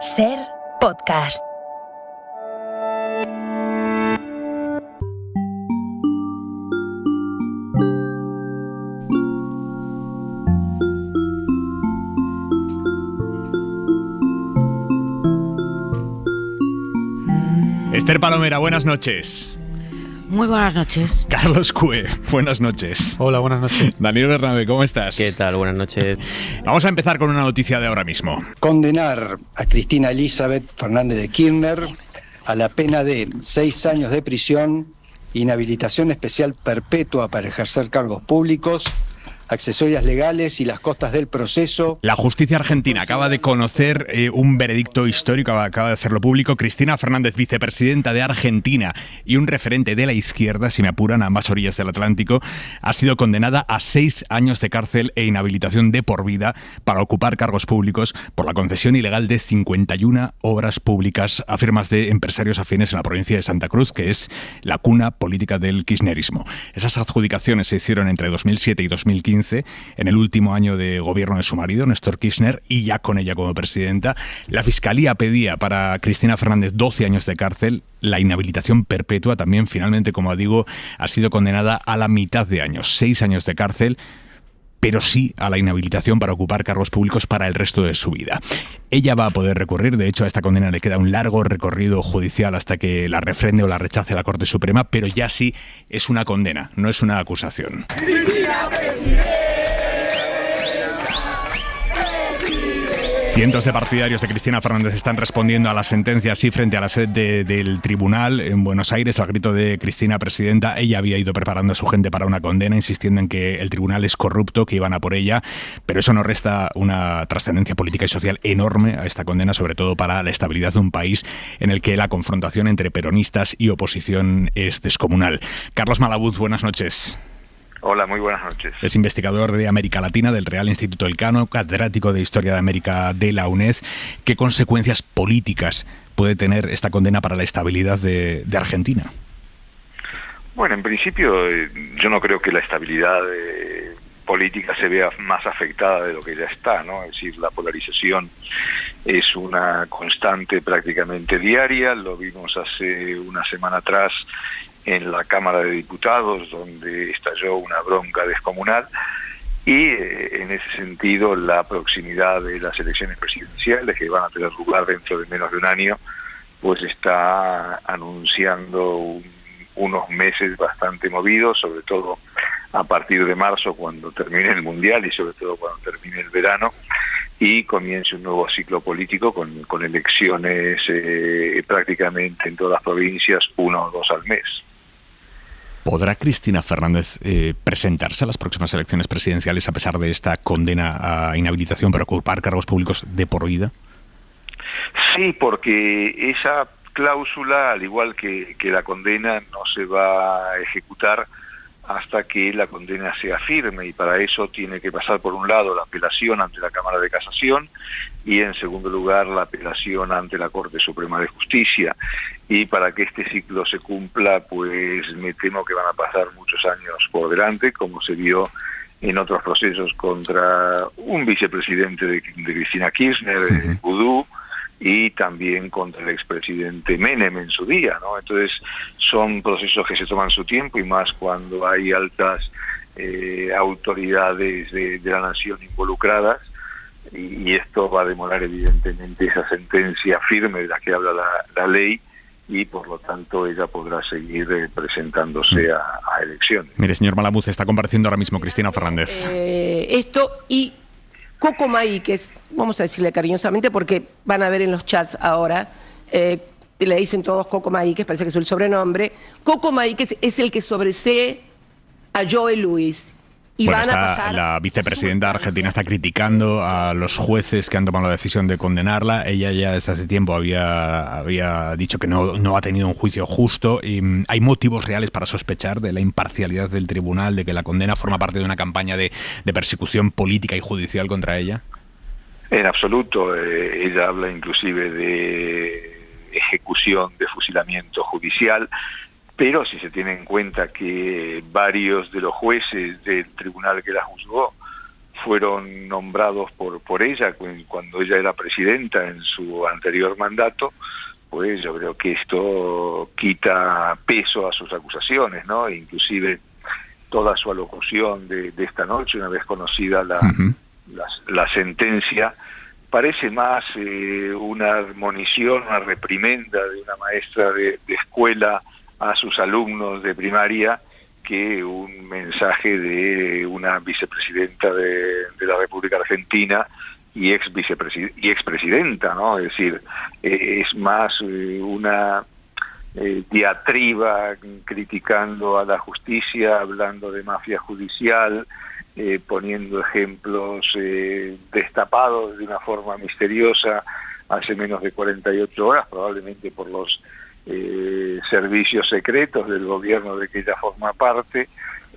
Ser Podcast. Esther Palomera, buenas noches. Muy buenas noches. Carlos Cue, buenas noches. Hola, buenas noches. Daniel Bernabé, ¿cómo estás? ¿Qué tal? Buenas noches. Vamos a empezar con una noticia de ahora mismo. Condenar a Cristina Elizabeth Fernández de Kirchner a la pena de 6 años de prisión, inhabilitación especial perpetua para ejercer cargos públicos, accesorias legales y las costas del proceso. La justicia argentina acaba de conocer un veredicto histórico, acaba de hacerlo público. Cristina Fernández, vicepresidenta de Argentina y un referente de la izquierda, si me apuran, a ambas orillas del Atlántico, ha sido condenada a 6 años de cárcel e inhabilitación de por vida para ocupar cargos públicos por la concesión ilegal de 51 obras públicas a firmas de empresarios afines en la provincia de Santa Cruz, que es la cuna política del kirchnerismo. Esas adjudicaciones se hicieron entre 2007 y 2015, en el último año de gobierno de su marido, Néstor Kirchner, y ya con ella como presidenta. La Fiscalía pedía para Cristina Fernández 12 años de cárcel, la inhabilitación perpetua. También, finalmente, como digo, ha sido condenada a la mitad de años, 6 años de cárcel, pero sí a la inhabilitación para ocupar cargos públicos para el resto de su vida. Ella va a poder recurrir, de hecho a esta condena le queda un largo recorrido judicial hasta que la refrende o la rechace la Corte Suprema, pero ya sí es una condena, no es una acusación. Cientos de partidarios de Cristina Fernández están respondiendo a la sentencia así frente a la sede del tribunal en Buenos Aires, al grito de Cristina, presidenta. Ella había ido preparando a su gente para una condena, insistiendo en que el tribunal es corrupto, que iban a por ella, pero eso no resta una trascendencia política y social enorme a esta condena, sobre todo para la estabilidad de un país en el que la confrontación entre peronistas y oposición es descomunal. Carlos Malabuz, buenas noches. Hola, muy buenas noches. Es investigador de América Latina del Real Instituto Elcano, catedrático de Historia de América de la UNED. ¿Qué consecuencias políticas puede tener esta condena para la estabilidad de Argentina? Bueno, en principio yo no creo que la estabilidad política se vea más afectada de lo que ya está, ¿no? Es decir, la polarización es una constante prácticamente diaria. Lo vimos hace una semana atrás en la Cámara de Diputados, donde estalló una bronca descomunal, y en ese sentido la proximidad de las elecciones presidenciales, que van a tener lugar dentro de menos de un año, pues está anunciando unos meses bastante movidos, sobre todo a partir de marzo, cuando termine el Mundial y sobre todo cuando termine el verano y comience un nuevo ciclo político con elecciones prácticamente en todas las provincias, 1 o 2 al mes. ¿Podrá Cristina Fernández presentarse a las próximas elecciones presidenciales a pesar de esta condena a inhabilitación para ocupar cargos públicos de por vida? Sí, porque esa cláusula, al igual que la condena, no se va a ejecutar hasta que la condena sea firme, y para eso tiene que pasar por un lado la apelación ante la Cámara de Casación y en segundo lugar la apelación ante la Corte Suprema de Justicia, y para que este ciclo se cumpla pues me temo que van a pasar muchos años por delante, como se vio en otros procesos contra un vicepresidente de Cristina Kirchner, Vudú, y también contra el expresidente Menem en su día, ¿no? Entonces son procesos que se toman su tiempo, y más cuando hay altas autoridades de la nación involucradas, y esto va a demorar evidentemente esa sentencia firme de la que habla la ley, y por lo tanto ella podrá seguir presentándose a elecciones. Mire, señor Malabuz, está compareciendo ahora mismo Cristina Fernández. Esto y Coco Maí, que es, vamos a decirle cariñosamente, porque van a ver en los chats ahora, le dicen todos Coco Maí, que parece que es el sobrenombre. Coco Maí, que es el que sobresee a Joe Luis. Y bueno, van a pasar la vicepresidenta argentina está criticando a los jueces que han tomado la decisión de condenarla. Ella ya desde hace tiempo había dicho que no ha tenido un juicio justo, y hay motivos reales para sospechar de la imparcialidad del tribunal, de que la condena forma parte de una campaña de persecución política y judicial contra ella. En absoluto. Ella habla inclusive de ejecución, de fusilamiento judicial. Pero si se tiene en cuenta que varios de los jueces del tribunal que la juzgó fueron nombrados por ella cuando ella era presidenta en su anterior mandato, pues yo creo que esto quita peso a sus acusaciones, ¿no? Inclusive toda su alocución de esta noche, una vez conocida la sentencia, parece más una admonición, una reprimenda de una maestra de escuela a sus alumnos de primaria que un mensaje de una vicepresidenta de la República Argentina y expresidenta, ¿no? Es decir, es más una diatriba criticando a la justicia, hablando de mafia judicial, poniendo ejemplos destapados de una forma misteriosa hace menos de 48 horas, probablemente por los servicios secretos del gobierno de que ella forma parte,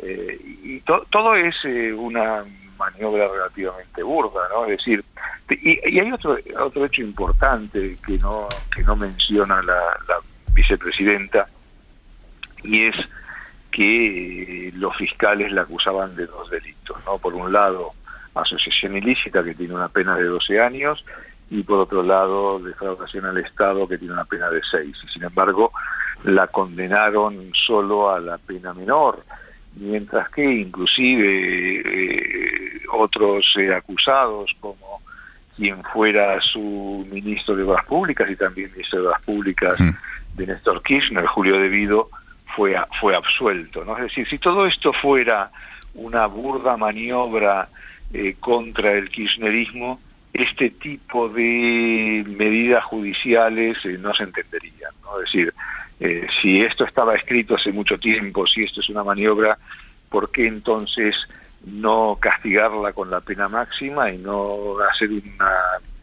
y todo es una maniobra relativamente burda, ¿no? Es decir, y hay otro hecho importante que no menciona la vicepresidenta, y es que los fiscales la acusaban de 2 delitos, ¿no? Por un lado, asociación ilícita, que tiene una pena de 12 años, y por otro lado, defraudación al Estado, que tiene una pena de 6. Y sin embargo, la condenaron solo a la pena menor, mientras que inclusive otros acusados, como quien fuera su ministro de Obras Públicas y también ministro de Obras Públicas de Néstor Kirchner, Julio De Vido, fue absuelto, ¿no? Es decir, si todo esto fuera una burda maniobra contra el kirchnerismo, este tipo de medidas judiciales no se entenderían, ¿no? Es decir, si esto estaba escrito hace mucho tiempo, si esto es una maniobra, ¿por qué entonces no castigarla con la pena máxima y no hacer una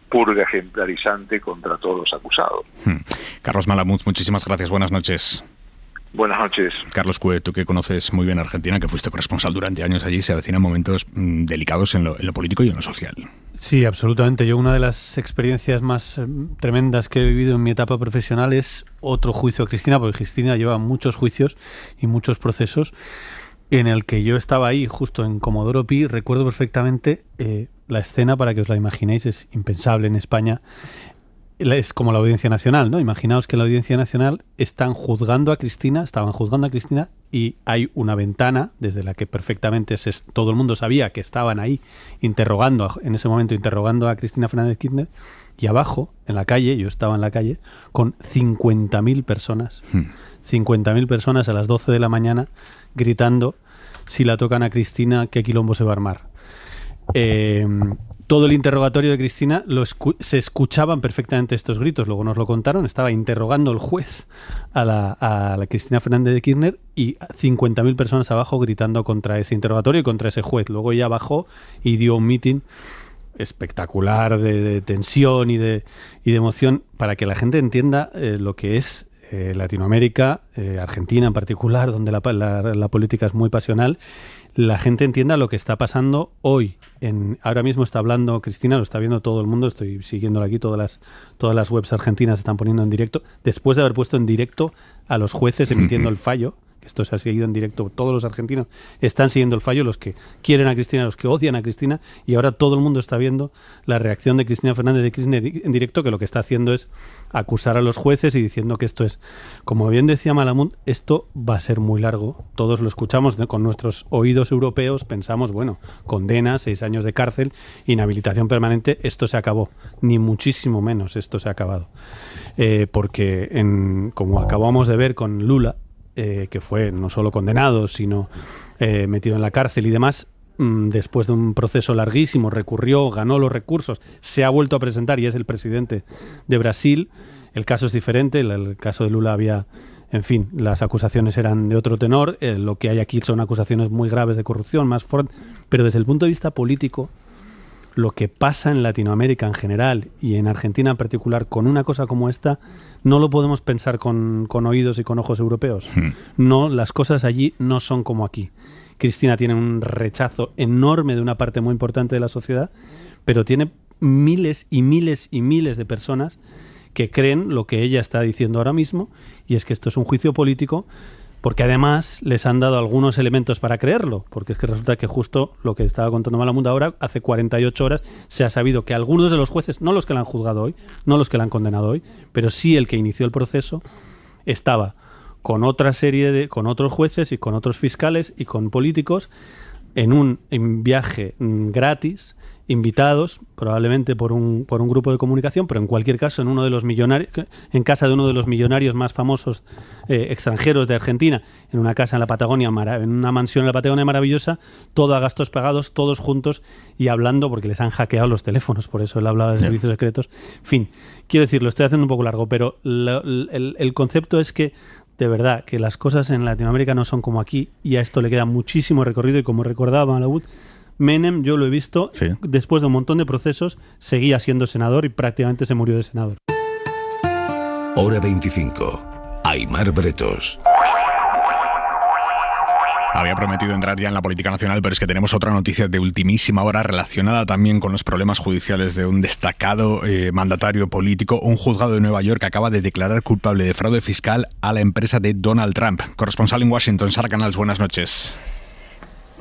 purga ejemplarizante contra todos los acusados? Carlos Malamud, muchísimas gracias. Buenas noches. Buenas noches. Carlos Cue, tú que conoces muy bien Argentina, que fuiste corresponsal durante años allí, se avecinan momentos delicados en lo político y en lo social. Sí, absolutamente. Yo una de las experiencias más tremendas que he vivido en mi etapa profesional es otro juicio a Cristina, porque Cristina lleva muchos juicios y muchos procesos en el que yo estaba ahí justo en Comodoro Pi. Recuerdo perfectamente la escena, para que os la imaginéis, es impensable en España. Es como la Audiencia Nacional, ¿no? Imaginaos que en la Audiencia Nacional estaban juzgando a Cristina y hay una ventana desde la que perfectamente todo el mundo sabía que estaban ahí en ese momento interrogando a Cristina Fernández de Kirchner, y abajo, en la calle, yo estaba en la calle, con 50.000 personas. 50.000 personas a las 12 de la mañana gritando: si la tocan a Cristina, ¿qué quilombo se va a armar? Todo el interrogatorio de Cristina se escuchaban perfectamente estos gritos, luego nos lo contaron, estaba interrogando el juez a la Cristina Fernández de Kirchner y 50.000 personas abajo gritando contra ese interrogatorio y contra ese juez. Luego ella bajó y dio un mitin espectacular de tensión y de emoción, para que la gente entienda lo que es Latinoamérica, Argentina en particular, donde la política es muy pasional. La gente entienda lo que está pasando hoy. Ahora mismo está hablando Cristina, lo está viendo todo el mundo, estoy siguiéndola aquí, todas las webs argentinas están poniendo en directo, después de haber puesto en directo a los jueces emitiendo el fallo, que esto se ha seguido en directo, todos los argentinos están siguiendo el fallo, los que quieren a Cristina, los que odian a Cristina, y ahora todo el mundo está viendo la reacción de Cristina Fernández de Kirchner en directo, que lo que está haciendo es acusar a los jueces y diciendo que esto es, como bien decía Malamud, esto va a ser muy largo. Todos lo escuchamos con nuestros oídos europeos, pensamos, bueno, condena, 6 años de cárcel, inhabilitación permanente, esto se acabó. Ni muchísimo menos esto se ha acabado. Porque como acabamos de ver con Lula, que fue no solo condenado, sino metido en la cárcel y demás, después de un proceso larguísimo, recurrió, ganó los recursos, se ha vuelto a presentar y es el presidente de Brasil. El caso es diferente, el caso de Lula había, en fin, las acusaciones eran de otro tenor, lo que hay aquí son acusaciones muy graves de corrupción, más fuertes, pero desde el punto de vista político, lo que pasa en Latinoamérica en general y en Argentina en particular con una cosa como esta, no lo podemos pensar con oídos y con ojos europeos. No, las cosas allí no son como aquí. Cristina tiene un rechazo enorme de una parte muy importante de la sociedad, pero tiene miles y miles y miles de personas que creen lo que ella está diciendo ahora mismo, y es que esto es un juicio político porque además les han dado algunos elementos para creerlo, porque es que resulta que justo lo que estaba contando Malamud ahora, hace 48 horas se ha sabido que algunos de los jueces, no los que la han juzgado hoy, no los que la han condenado hoy, pero sí el que inició el proceso, estaba con otra serie con otros jueces y con otros fiscales y con políticos en un viaje gratis, invitados probablemente por un grupo de comunicación, pero en cualquier caso en casa de uno de los millonarios más famosos extranjeros de Argentina, en una casa en la Patagonia, en una mansión en la Patagonia maravillosa, todo a gastos pagados, todos juntos y hablando, porque les han hackeado los teléfonos, por eso él hablaba de servicios secretos. En fin, quiero decir, lo estoy haciendo un poco largo, pero el concepto es que de verdad que las cosas en Latinoamérica no son como aquí, y a esto le queda muchísimo recorrido, y como recordaba Malamud, Menem, yo lo he visto, después de un montón de procesos, seguía siendo senador y prácticamente se murió de senador. Hora 25. Aimar Bretos. Había prometido entrar ya en la política nacional, pero es que tenemos otra noticia de ultimísima hora relacionada también con los problemas judiciales de un destacado mandatario político. Un juzgado de Nueva York acaba de declarar culpable de fraude fiscal a la empresa de Donald Trump. Corresponsal en Washington, Sara Canals, buenas noches.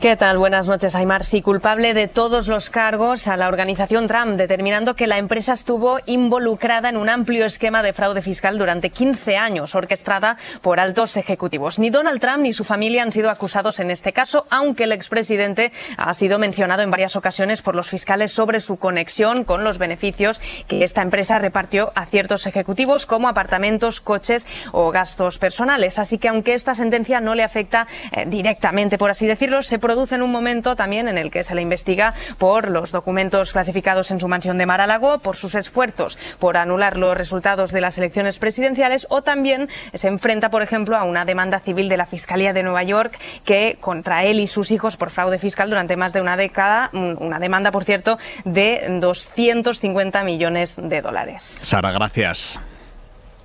¿Qué tal? Buenas noches, Aimar. Sí, culpable de todos los cargos a la organización Trump, determinando que la empresa estuvo involucrada en un amplio esquema de fraude fiscal durante 15 años, orquestada por altos ejecutivos. Ni Donald Trump ni su familia han sido acusados en este caso, aunque el expresidente ha sido mencionado en varias ocasiones por los fiscales sobre su conexión con los beneficios que esta empresa repartió a ciertos ejecutivos, como apartamentos, coches o gastos personales. Así que aunque esta sentencia no le afecta directamente, por así decirlo, se produce en un momento también en el que se le investiga por los documentos clasificados en su mansión de Mar-a-Lago, por sus esfuerzos por anular los resultados de las elecciones presidenciales, o también se enfrenta, por ejemplo, a una demanda civil de la Fiscalía de Nueva York que contra él y sus hijos por fraude fiscal durante más de una década, una demanda, por cierto, de 250 millones de dólares. Sara, gracias.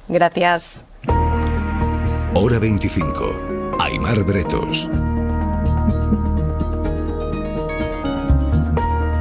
Gracias. Hora 25. Aimar Bretos.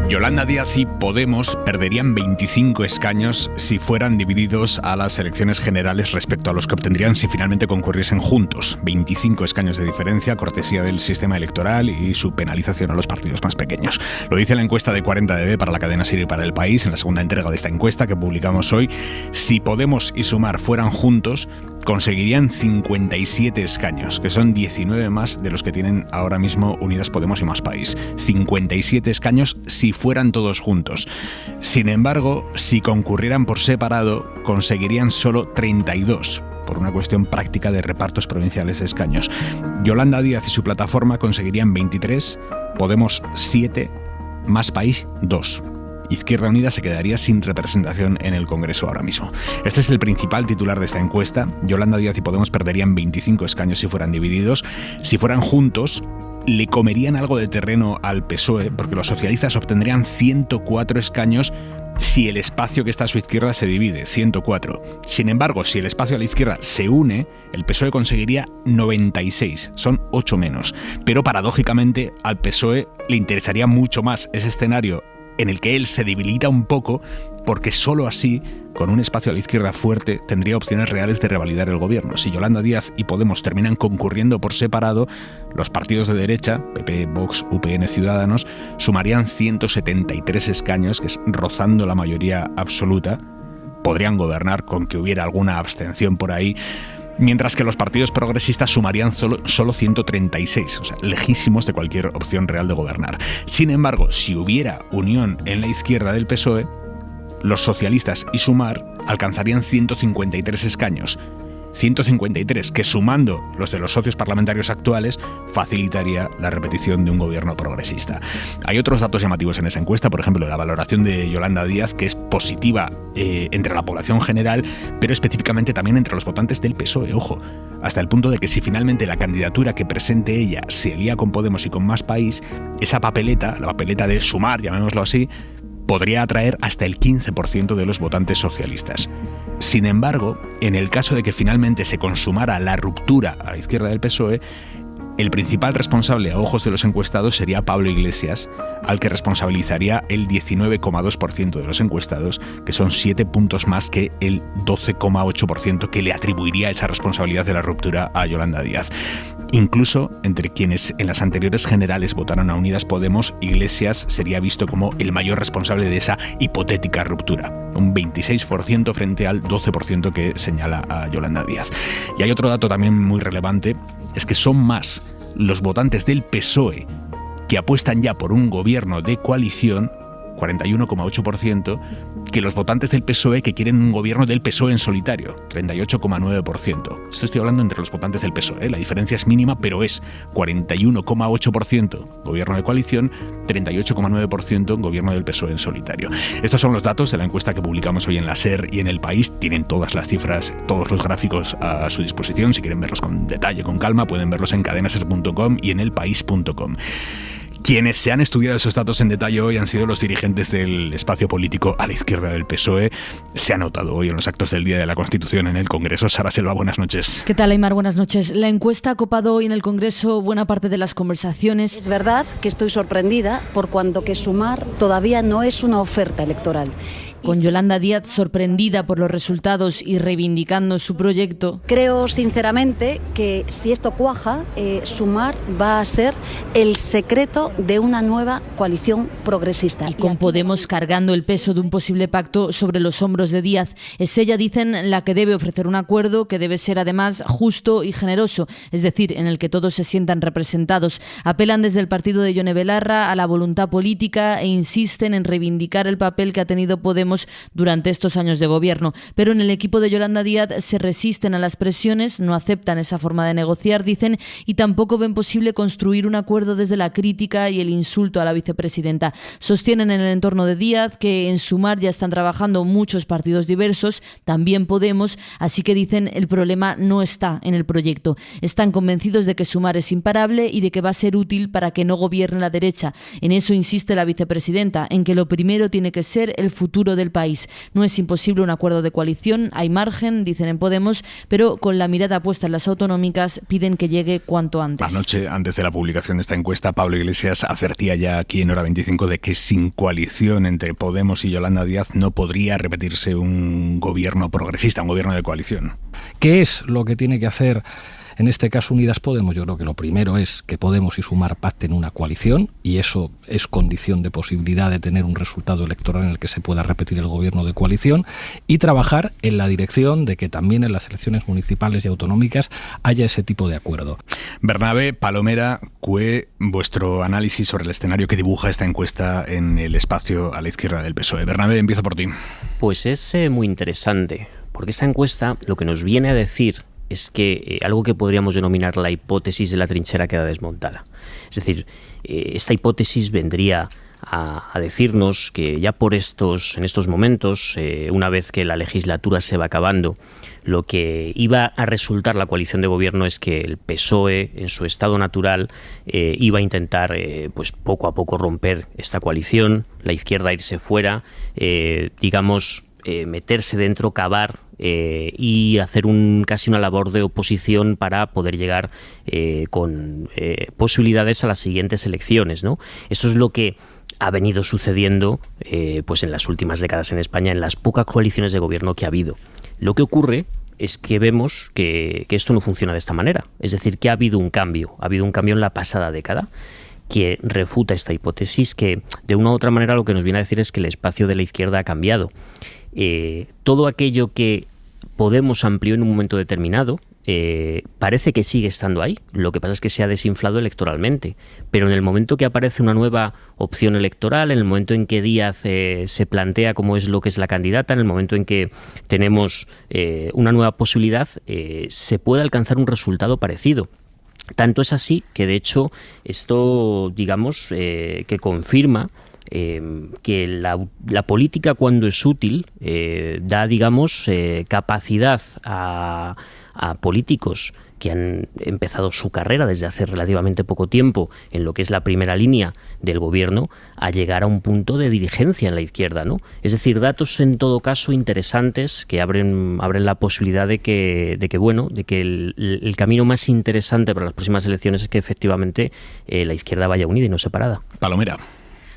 Yolanda Díaz y Podemos perderían 25 escaños si fueran divididos a las elecciones generales respecto a los que obtendrían si finalmente concurriesen juntos. 25 escaños de diferencia, cortesía del sistema electoral y su penalización a los partidos más pequeños. Lo dice la encuesta de 40DB para la cadena SER y para El País, en la segunda entrega de esta encuesta que publicamos hoy. Si Podemos y Sumar fueran juntos, conseguirían 57 escaños, que son 19 más de los que tienen ahora mismo Unidas Podemos y Más País. 57 escaños si fueran todos juntos. Sin embargo, si concurrieran por separado, conseguirían solo 32, por una cuestión práctica de repartos provinciales de escaños. Yolanda Díaz y su plataforma conseguirían 23, Podemos 7, Más País 2. Izquierda Unida se quedaría sin representación en el Congreso ahora mismo. Este es el principal titular de esta encuesta. Yolanda Díaz y Podemos perderían 25 escaños si fueran divididos. Si fueran juntos, le comerían algo de terreno al PSOE, porque los socialistas obtendrían 104 escaños si el espacio que está a su izquierda se divide, 104. Sin embargo, si el espacio a la izquierda se une, el PSOE conseguiría 96, son 8 menos. Pero paradójicamente al PSOE le interesaría mucho más ese escenario en el que él se debilita un poco, porque solo así, con un espacio a la izquierda fuerte, tendría opciones reales de revalidar el gobierno. Si Yolanda Díaz y Podemos terminan concurriendo por separado, los partidos de derecha, PP, Vox, UPN, Ciudadanos, sumarían 173 escaños, que es rozando la mayoría absoluta. Podrían gobernar con que hubiera alguna abstención por ahí, mientras que los partidos progresistas sumarían solo 136, o sea, lejísimos de cualquier opción real de gobernar. Sin embargo, si hubiera unión en la izquierda del PSOE, los socialistas y Sumar alcanzarían 153 escaños. 153, que sumando los de los socios parlamentarios actuales, facilitaría la repetición de un gobierno progresista. Hay otros datos llamativos en esa encuesta, por ejemplo, la valoración de Yolanda Díaz, que es positiva entre la población general, pero específicamente también entre los votantes del PSOE, ojo, hasta el punto de que si finalmente la candidatura que presente ella se alía con Podemos y con Más País, esa papeleta, la papeleta de Sumar, llamémoslo así, podría atraer hasta el 15% de los votantes socialistas. Sin embargo, en el caso de que finalmente se consumara la ruptura a la izquierda del PSOE, El principal responsable a ojos de los encuestados sería Pablo Iglesias, al que responsabilizaría el 19,2% de los encuestados, que son 7 puntos más que el 12,8% que le atribuiría esa responsabilidad de la ruptura a Yolanda Díaz. Incluso entre quienes en las anteriores generales votaron a Unidas Podemos, Iglesias sería visto como el mayor responsable de esa hipotética ruptura, un 26% frente al 12% que señala a Yolanda Díaz. Y hay otro dato también muy relevante, es que son más los votantes del PSOE que apuestan ya por un gobierno de coalición, 41,8%, que los votantes del PSOE que quieren un gobierno del PSOE en solitario, 38,9%. Esto estoy hablando entre los votantes del PSOE, la diferencia es mínima, pero es 41,8% gobierno de coalición, 38,9% gobierno del PSOE en solitario. Estos son los datos de la encuesta que publicamos hoy en la SER y en El País. Tienen todas las cifras, todos los gráficos a su disposición. Si quieren verlos con detalle, con calma, pueden verlos en cadenaser.com y en elpaís.com. Quienes se han estudiado esos datos en detalle hoy han sido los dirigentes del espacio político a la izquierda del PSOE. Se ha notado hoy en los actos del Día de la Constitución en el Congreso. Sara Selva, buenas noches. ¿Qué tal, Aimar? Buenas noches. La encuesta ha copado hoy en el Congreso buena parte de las conversaciones. Es verdad que estoy sorprendida por cuanto que Sumar todavía no es una oferta electoral. Con Yolanda Díaz sorprendida por los resultados y reivindicando su proyecto. Creo sinceramente que si esto cuaja, Sumar va a ser el secreto de una nueva coalición progresista. Y con Podemos cargando el peso de un posible pacto sobre los hombros de Díaz. Es ella, dicen, la que debe ofrecer un acuerdo que debe ser además justo y generoso, es decir, en el que todos se sientan representados. Apelan desde el partido de Yone Belarra a la voluntad política e insisten en reivindicar el papel que ha tenido Podemos durante estos años de gobierno. Pero en el equipo de Yolanda Díaz se resisten a las presiones, no aceptan esa forma de negociar, dicen, y tampoco ven posible construir un acuerdo desde la crítica y el insulto a la vicepresidenta. Sostienen en el entorno de Díaz que en Sumar ya están trabajando muchos partidos diversos, también Podemos, así que dicen el problema no está en el proyecto. Están convencidos de que Sumar es imparable y de que va a ser útil para que no gobierne la derecha. En eso insiste la vicepresidenta, en que lo primero tiene que ser el futuro del país. No es imposible un acuerdo de coalición, hay margen, dicen en Podemos, pero con la mirada puesta en las autonómicas piden que llegue cuanto antes. Anoche, antes de la publicación de esta encuesta, Pablo Iglesias advertía ya aquí en Hora 25 de que sin coalición entre Podemos y Yolanda Díaz no podría repetirse un gobierno progresista, un gobierno de coalición. ¿Qué es lo que tiene que hacer en este caso Unidas Podemos? Yo creo que lo primero es que Podemos y Sumar pacten una coalición, y eso es condición de posibilidad de tener un resultado electoral en el que se pueda repetir el gobierno de coalición, y trabajar en la dirección de que también en las elecciones municipales y autonómicas haya ese tipo de acuerdo. Bernabé Palomera, CUE, vuestro análisis sobre el escenario que dibuja esta encuesta en el espacio a la izquierda del PSOE. Bernabé, empiezo por ti. Pues es muy interesante, porque esta encuesta lo que nos viene a decir es que algo que podríamos denominar la hipótesis de la trinchera queda desmontada. Es decir, esta hipótesis vendría a decirnos que ya en estos momentos, una vez que la legislatura se va acabando, lo que iba a resultar la coalición de gobierno es que el PSOE, en su estado natural, iba a intentar pues poco a poco romper esta coalición, la izquierda irse fuera, meterse dentro, cavar y hacer casi una labor de oposición para poder llegar con posibilidades a las siguientes elecciones, ¿no? Esto es lo que ha venido sucediendo pues en las últimas décadas en España, en las pocas coaliciones de gobierno que ha habido. Lo que ocurre es que vemos que esto no funciona de esta manera. Es decir, que ha habido un cambio en la pasada década que refuta esta hipótesis, que de una u otra manera lo que nos viene a decir es que el espacio de la izquierda ha cambiado. Todo aquello que Podemos amplió en un momento determinado parece que sigue estando ahí. Lo que pasa es que se ha desinflado electoralmente. Pero en el momento que aparece una nueva opción electoral, en el momento en que Díaz se plantea como es lo que es la candidata, en el momento en que tenemos una nueva posibilidad, se puede alcanzar un resultado parecido. Tanto es así que, de hecho, esto, que confirma que la política, cuando es útil, da, capacidad a políticos que han empezado su carrera desde hace relativamente poco tiempo en lo que es la primera línea del gobierno, a llegar a un punto de dirigencia en la izquierda, ¿no? Es decir, datos en todo caso interesantes que abren la posibilidad de que el camino más interesante para las próximas elecciones es que efectivamente la izquierda vaya unida y no separada. Palomera.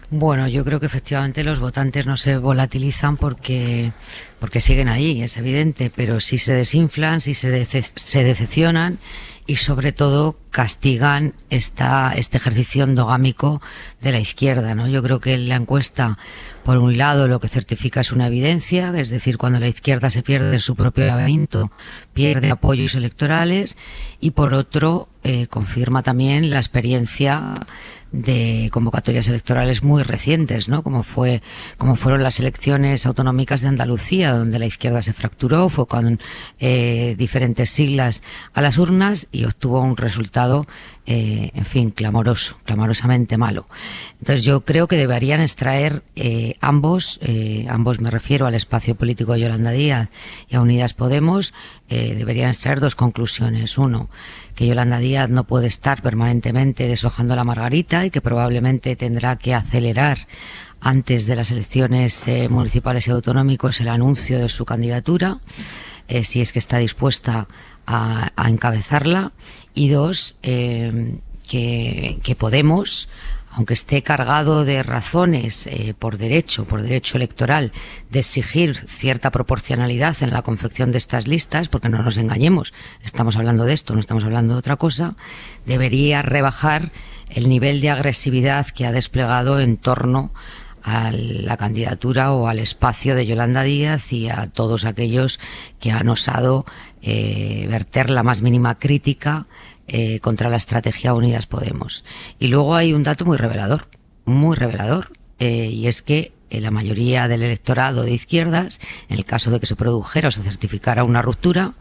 Bueno, yo creo que efectivamente los votantes no se volatilizan porque siguen ahí, es evidente, pero sí se desinflan, sí se decepcionan y sobre todo castigan este ejercicio endogámico de la izquierda, ¿no? Yo creo que la encuesta, por un lado, lo que certifica es una evidencia, es decir, cuando la izquierda se pierde su propio laberinto, pierde apoyos electorales, y por otro, confirma también la experiencia de convocatorias electorales muy recientes, ¿no? Como fueron las elecciones autonómicas de Andalucía, donde la izquierda se fracturó, fue con diferentes siglas a las urnas y obtuvo un resultado, en fin, clamorosamente malo. Entonces yo creo que deberían extraer ambos me refiero al espacio político de Yolanda Díaz y a Unidas Podemos, deberían extraer dos conclusiones. Uno, que Yolanda Díaz no puede estar permanentemente deshojando la margarita y que probablemente tendrá que acelerar antes de las elecciones municipales y autonómicos el anuncio de su candidatura, si es que está dispuesta a encabezarla. Y dos, que Podemos, aunque esté cargado de razones por derecho electoral, de exigir cierta proporcionalidad en la confección de estas listas, porque no nos engañemos, estamos hablando de esto, no estamos hablando de otra cosa, debería rebajar el nivel de agresividad que ha desplegado en torno a la candidatura o al espacio de Yolanda Díaz y a todos aquellos que han osado verter la más mínima crítica contra la estrategia Unidas Podemos. Y luego hay un dato muy revelador, y es que la mayoría del electorado de izquierdas, en el caso de que se produjera o se certificara una ruptura,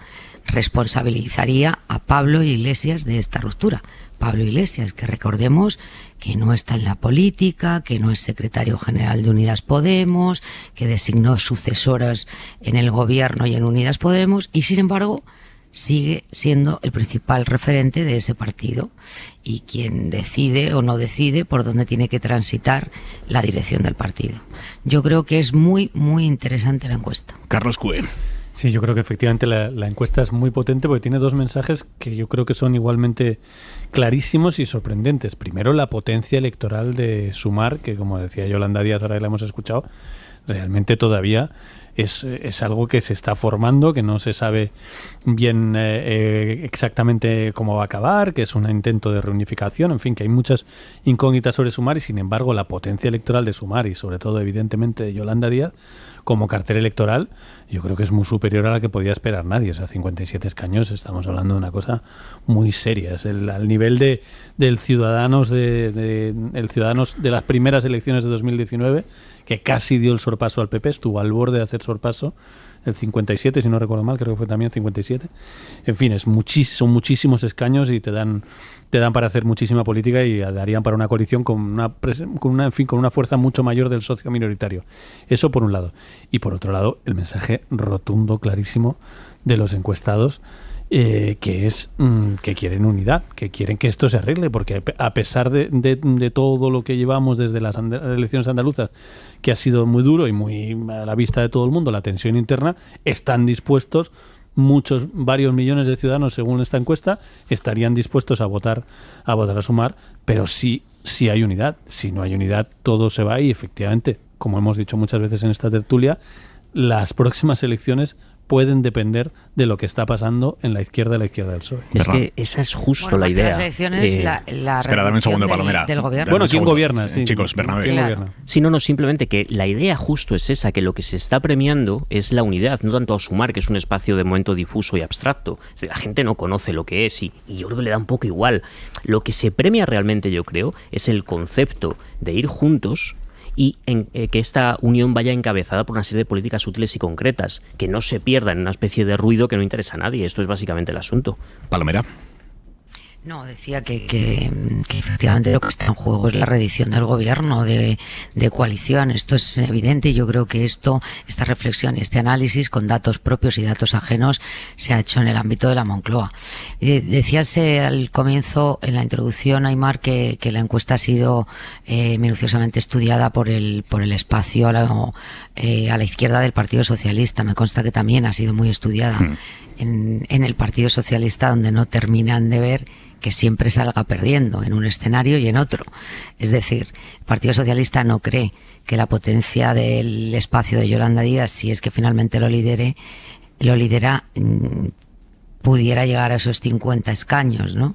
responsabilizaría a Pablo Iglesias de esta ruptura. Pablo Iglesias, que recordemos que no está en la política, que no es secretario general de Unidas Podemos, que designó sucesoras en el gobierno y en Unidas Podemos, y sin embargo sigue siendo el principal referente de ese partido y quien decide o no decide por dónde tiene que transitar la dirección del partido. Yo creo que es muy, muy interesante la encuesta. Carlos Cue. Sí, yo creo que efectivamente la encuesta es muy potente porque tiene dos mensajes que yo creo que son igualmente clarísimos y sorprendentes. Primero, la potencia electoral de Sumar, que como decía Yolanda Díaz, ahora la hemos escuchado, realmente todavía es algo que se está formando, que no se sabe bien exactamente cómo va a acabar, que es un intento de reunificación, en fin, que hay muchas incógnitas sobre Sumar y sin embargo la potencia electoral de Sumar y sobre todo evidentemente de Yolanda Díaz como cartera electoral, yo creo que es muy superior a la que podía esperar nadie. O sea, 57 escaños, estamos hablando de una cosa muy seria. Es al nivel del Ciudadanos de las primeras elecciones de 2019, que casi dio el sorpaso al PP, estuvo al borde de hacer sorpaso, el 57, si no recuerdo mal, creo que fue también 57. En fin, son muchísimos escaños y te dan para hacer muchísima política y darían para una coalición con una fuerza mucho mayor del socio minoritario. Eso por un lado. Y por otro lado, el mensaje rotundo, clarísimo de los encuestados, que es que quieren unidad, que quieren que esto se arregle, porque a pesar de todo lo que llevamos desde las elecciones andaluzas, que ha sido muy duro y muy a la vista de todo el mundo, la tensión interna, están dispuestos varios millones de ciudadanos, según esta encuesta, estarían dispuestos a votar a Sumar, pero sí hay unidad. Si no hay unidad, todo se va y efectivamente, como hemos dicho muchas veces en esta tertulia, las próximas elecciones pueden depender de lo que está pasando en la izquierda del PSOE. Es que esa es justo la idea. Las elecciones, la espera, dame un segundo, Palomera. Del gobierno. Bueno, ¿quién gobierna? Sí. Chicos, Bernabé. ¿Quién gobierna? Sí, no, simplemente que la idea justo es esa, que lo que se está premiando es la unidad, no tanto a Sumar, que es un espacio de momento difuso y abstracto. Es decir, la gente no conoce lo que es y yo creo que le da un poco igual. Lo que se premia realmente, yo creo, es el concepto de ir juntos y que esta unión vaya encabezada por una serie de políticas útiles y concretas, que no se pierda en una especie de ruido que no interesa a nadie. Esto es básicamente el asunto. Palomera. No, decía que efectivamente lo que está en juego es la reedición del gobierno de coalición. Esto es evidente y yo creo que esta reflexión y este análisis con datos propios y datos ajenos se ha hecho en el ámbito de la Moncloa. Decías al comienzo, en la introducción, Aimar, que la encuesta ha sido minuciosamente estudiada por el espacio a la izquierda del Partido Socialista. Me consta que también ha sido muy estudiada en el Partido Socialista, donde no terminan de ver que siempre salga perdiendo en un escenario y en otro. Es decir, el Partido Socialista no cree que la potencia del espacio de Yolanda Díaz, si es que finalmente lo lidera, pudiera llegar a esos 50 escaños, ¿no?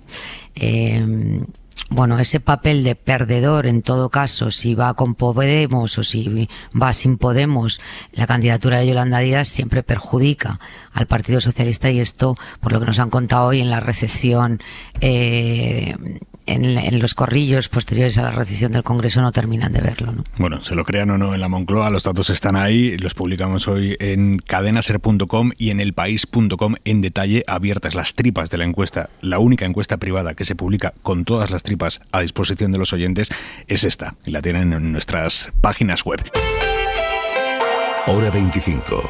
Bueno, ese papel de perdedor, en todo caso, si va con Podemos o si va sin Podemos, la candidatura de Yolanda Díaz siempre perjudica al Partido Socialista, y esto, por lo que nos han contado hoy en la recepción, en los corrillos posteriores a la recepción del Congreso, no terminan de verlo, ¿no? Bueno, se lo crean o no en la Moncloa, los datos están ahí, los publicamos hoy en cadenaser.com y en elpaís.com en detalle, abiertas las tripas de la encuesta. La única encuesta privada que se publica con todas las tripas a disposición de los oyentes es esta, y la tienen en nuestras páginas web. Hora 25.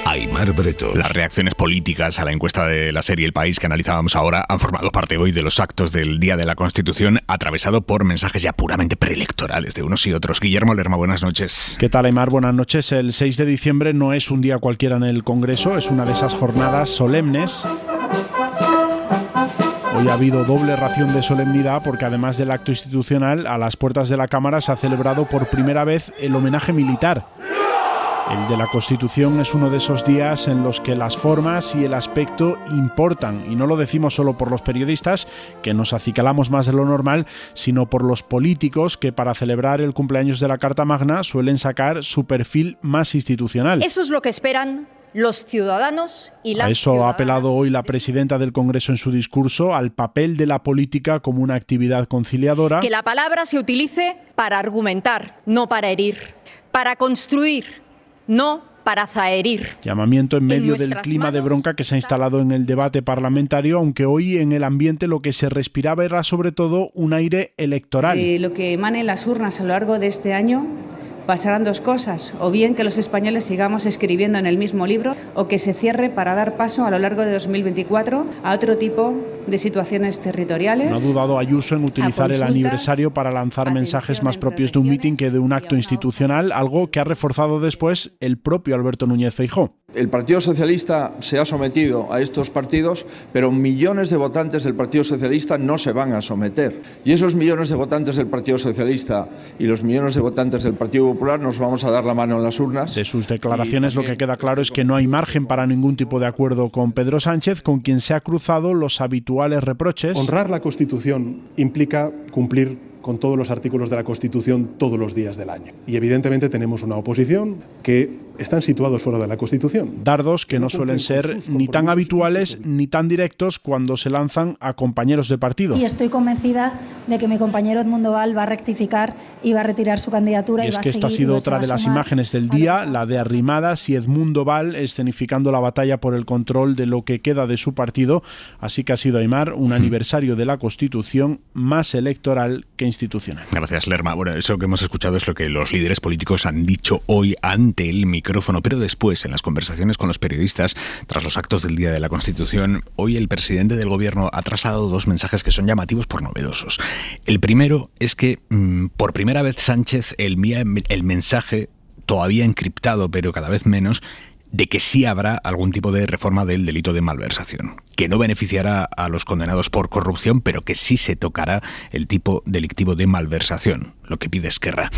Aimar Bretos. Las reacciones políticas a la encuesta de la serie El País que analizábamos ahora han formado parte hoy de los actos del Día de la Constitución, atravesado por mensajes ya puramente preelectorales de unos y otros. Guillermo Lerma, buenas noches. ¿Qué tal, Aimar? Buenas noches. El 6 de diciembre no es un día cualquiera en el Congreso, es una de esas jornadas solemnes. Hoy ha habido doble ración de solemnidad porque, además del acto institucional, a las puertas de la Cámara se ha celebrado por primera vez el homenaje militar. El de la Constitución es uno de esos días en los que las formas y el aspecto importan, y no lo decimos solo por los periodistas, que nos acicalamos más de lo normal, sino por los políticos que, para celebrar el cumpleaños de la Carta Magna, suelen sacar su perfil más institucional. Eso es lo que esperan los ciudadanos y las ciudadanas. A eso ha apelado hoy la presidenta del Congreso en su discurso, al papel de la política como una actividad conciliadora. Que la palabra se utilice para argumentar, no para herir, para construir, no para zaherir. Llamamiento en medio del clima de bronca que se ha instalado en el debate parlamentario, aunque hoy en el ambiente lo que se respiraba era sobre todo un aire electoral. Lo que emane en las urnas a lo largo de este año pasarán dos cosas: o bien que los españoles sigamos escribiendo en el mismo libro, o que se cierre para dar paso a lo largo de 2024 a otro tipo de situaciones territoriales. No ha dudado Ayuso en utilizar el aniversario para lanzar mensajes más propios de un mitin que de un acto institucional, algo que ha reforzado después el propio Alberto Núñez Feijóo. El Partido Socialista se ha sometido a estos partidos, pero millones de votantes del Partido Socialista no se van a someter. Y esos millones de votantes del Partido Socialista y los millones de votantes del Partido Popular nos vamos a dar la mano en las urnas. De sus declaraciones lo que queda claro es que no hay margen para ningún tipo de acuerdo con Pedro Sánchez, con quien se ha cruzado los habituales reproches. Honrar la Constitución implica cumplir con todos los artículos de la Constitución todos los días del año. Y evidentemente tenemos una oposición que están situados fuera de la Constitución. Dardos que no suelen ser ni tan habituales ni tan directos cuando se lanzan a compañeros de partido. Y estoy convencida de que mi compañero Edmundo Val va a rectificar y va a retirar su candidatura. Y es que esta ha sido otra de las imágenes del día, la de Arrimadas y Edmundo Val escenificando la batalla por el control de lo que queda de su partido. Así que ha sido, Aimar, un aniversario de la Constitución más electoral que institucional. Gracias, Lerma. Bueno, eso que hemos escuchado es lo que los líderes políticos han dicho hoy ante el micrófono, pero después, en las conversaciones con los periodistas, tras los actos del Día de la Constitución, hoy el presidente del Gobierno ha trasladado dos mensajes que son llamativos por novedosos. El primero es que, por primera vez, Sánchez envía el mensaje, todavía encriptado, pero cada vez menos, de que sí habrá algún tipo de reforma del delito de malversación, que no beneficiará a los condenados por corrupción, pero que sí se tocará el tipo delictivo de malversación, lo que pide Esquerra.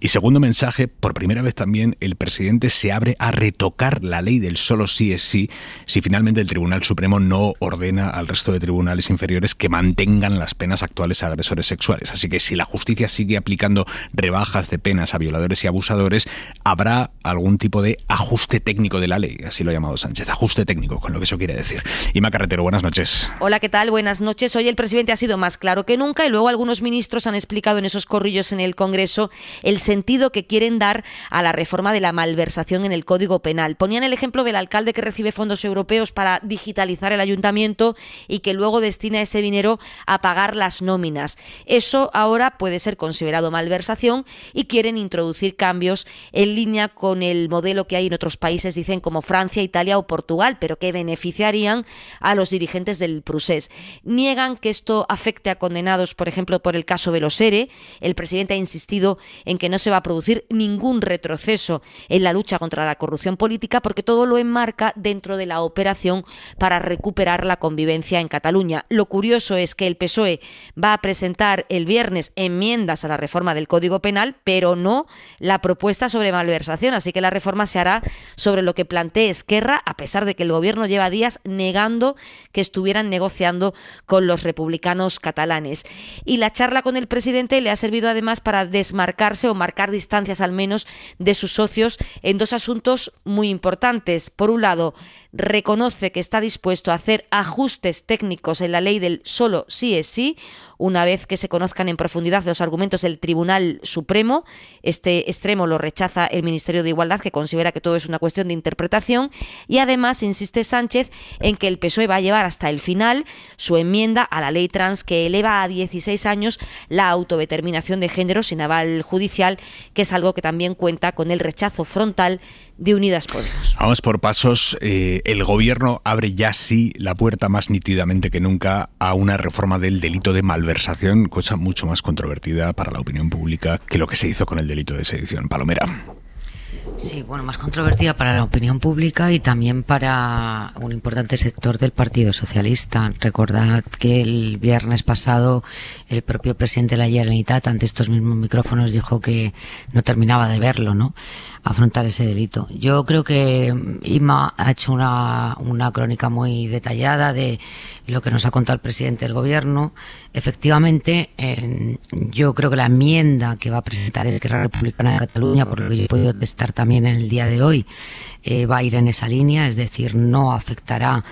Y segundo mensaje, por primera vez también el presidente se abre a retocar la ley del solo sí es sí, si finalmente el Tribunal Supremo no ordena al resto de tribunales inferiores que mantengan las penas actuales a agresores sexuales. Así que si la justicia sigue aplicando rebajas de penas a violadores y abusadores, habrá algún tipo de ajuste técnico de la ley, así lo ha llamado Sánchez, ajuste técnico, con lo que eso quiere decir. Y Macarena Bretero, buenas noches. Hola, ¿qué tal? Buenas noches. Hoy el presidente ha sido más claro que nunca y luego algunos ministros han explicado en esos corrillos en el Congreso el sentido que quieren dar a la reforma de la malversación en el Código Penal. Ponían el ejemplo del alcalde que recibe fondos europeos para digitalizar el ayuntamiento y que luego destina ese dinero a pagar las nóminas. Eso ahora puede ser considerado malversación y quieren introducir cambios en línea con el modelo que hay en otros países, dicen, como Francia, Italia o Portugal, pero que beneficiarían a los dirigentes del Procés. Niegan que esto afecte a condenados, por ejemplo, por el caso Belosere. El presidente ha insistido en que no se va a producir ningún retroceso en la lucha contra la corrupción política porque todo lo enmarca dentro de la operación para recuperar la convivencia en Cataluña. Lo curioso es que el PSOE va a presentar el viernes enmiendas a la reforma del Código Penal, pero no la propuesta sobre malversación, así que la reforma se hará sobre lo que plantee Esquerra, a pesar de que el gobierno lleva días negando que estuvieran negociando con los republicanos catalanes. Y la charla con el presidente le ha servido además para desmarcarse o marcar distancias al menos de sus socios en dos asuntos muy importantes. Por un lado, reconoce que está dispuesto a hacer ajustes técnicos en la ley del solo sí es sí, una vez que se conozcan en profundidad los argumentos del Tribunal Supremo. Este extremo lo rechaza el Ministerio de Igualdad, que considera que todo es una cuestión de interpretación, y además insiste Sánchez en que el PSOE va a llevar hasta el final su enmienda a la ley trans, que eleva a 16 años la autodeterminación de género sin aval judicial, que es algo que también cuenta con el rechazo frontal de Unidas Podemos. Vamos por pasos. El gobierno abre ya sí la puerta más nítidamente que nunca a una reforma del delito de malversación, cosa mucho más controvertida para la opinión pública que lo que se hizo con el delito de sedición. Palomera. Sí, bueno, más controvertida para la opinión pública y también para un importante sector del Partido Socialista. Recordad que el viernes pasado el propio presidente de la Generalitat, ante estos mismos micrófonos, dijo que no terminaba de verlo, ¿no?, afrontar ese delito. Yo creo que Inma ha hecho una crónica muy detallada de lo que nos ha contado el presidente del gobierno. Efectivamente, yo creo que la enmienda que va a presentar Esquerra Republicana de Cataluña, por lo que yo he podido testar también en el día de hoy, va a ir en esa línea, es decir, no afectará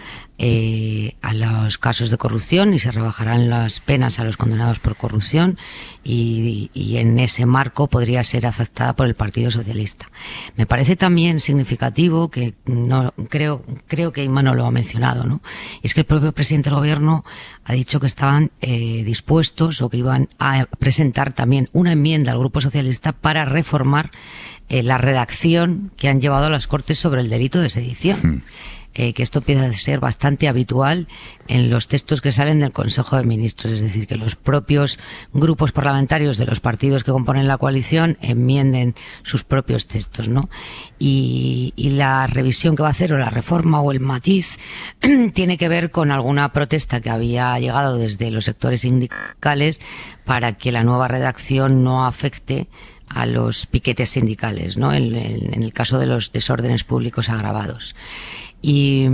a los casos de corrupción y se rebajarán las penas a los condenados por corrupción, y en ese marco podría ser aceptada por el Partido Socialista. Me parece también significativo que no creo que Inma no lo ha mencionado, ¿no? Y es que el propio presidente del gobierno ha dicho que estaban dispuestos o que iban a presentar también una enmienda al Grupo Socialista para reformar la redacción que han llevado a las Cortes sobre el delito de sedición. Que esto empieza a ser bastante habitual en los textos que salen del Consejo de Ministros, es decir, que los propios grupos parlamentarios de los partidos que componen la coalición enmienden sus propios textos, ¿no? Y la revisión que va a hacer, o la reforma o el matiz, tiene que ver con alguna protesta que había llegado desde los sectores sindicales para que la nueva redacción no afecte a los piquetes sindicales, ¿no?, en el caso de los desórdenes públicos agravados. Y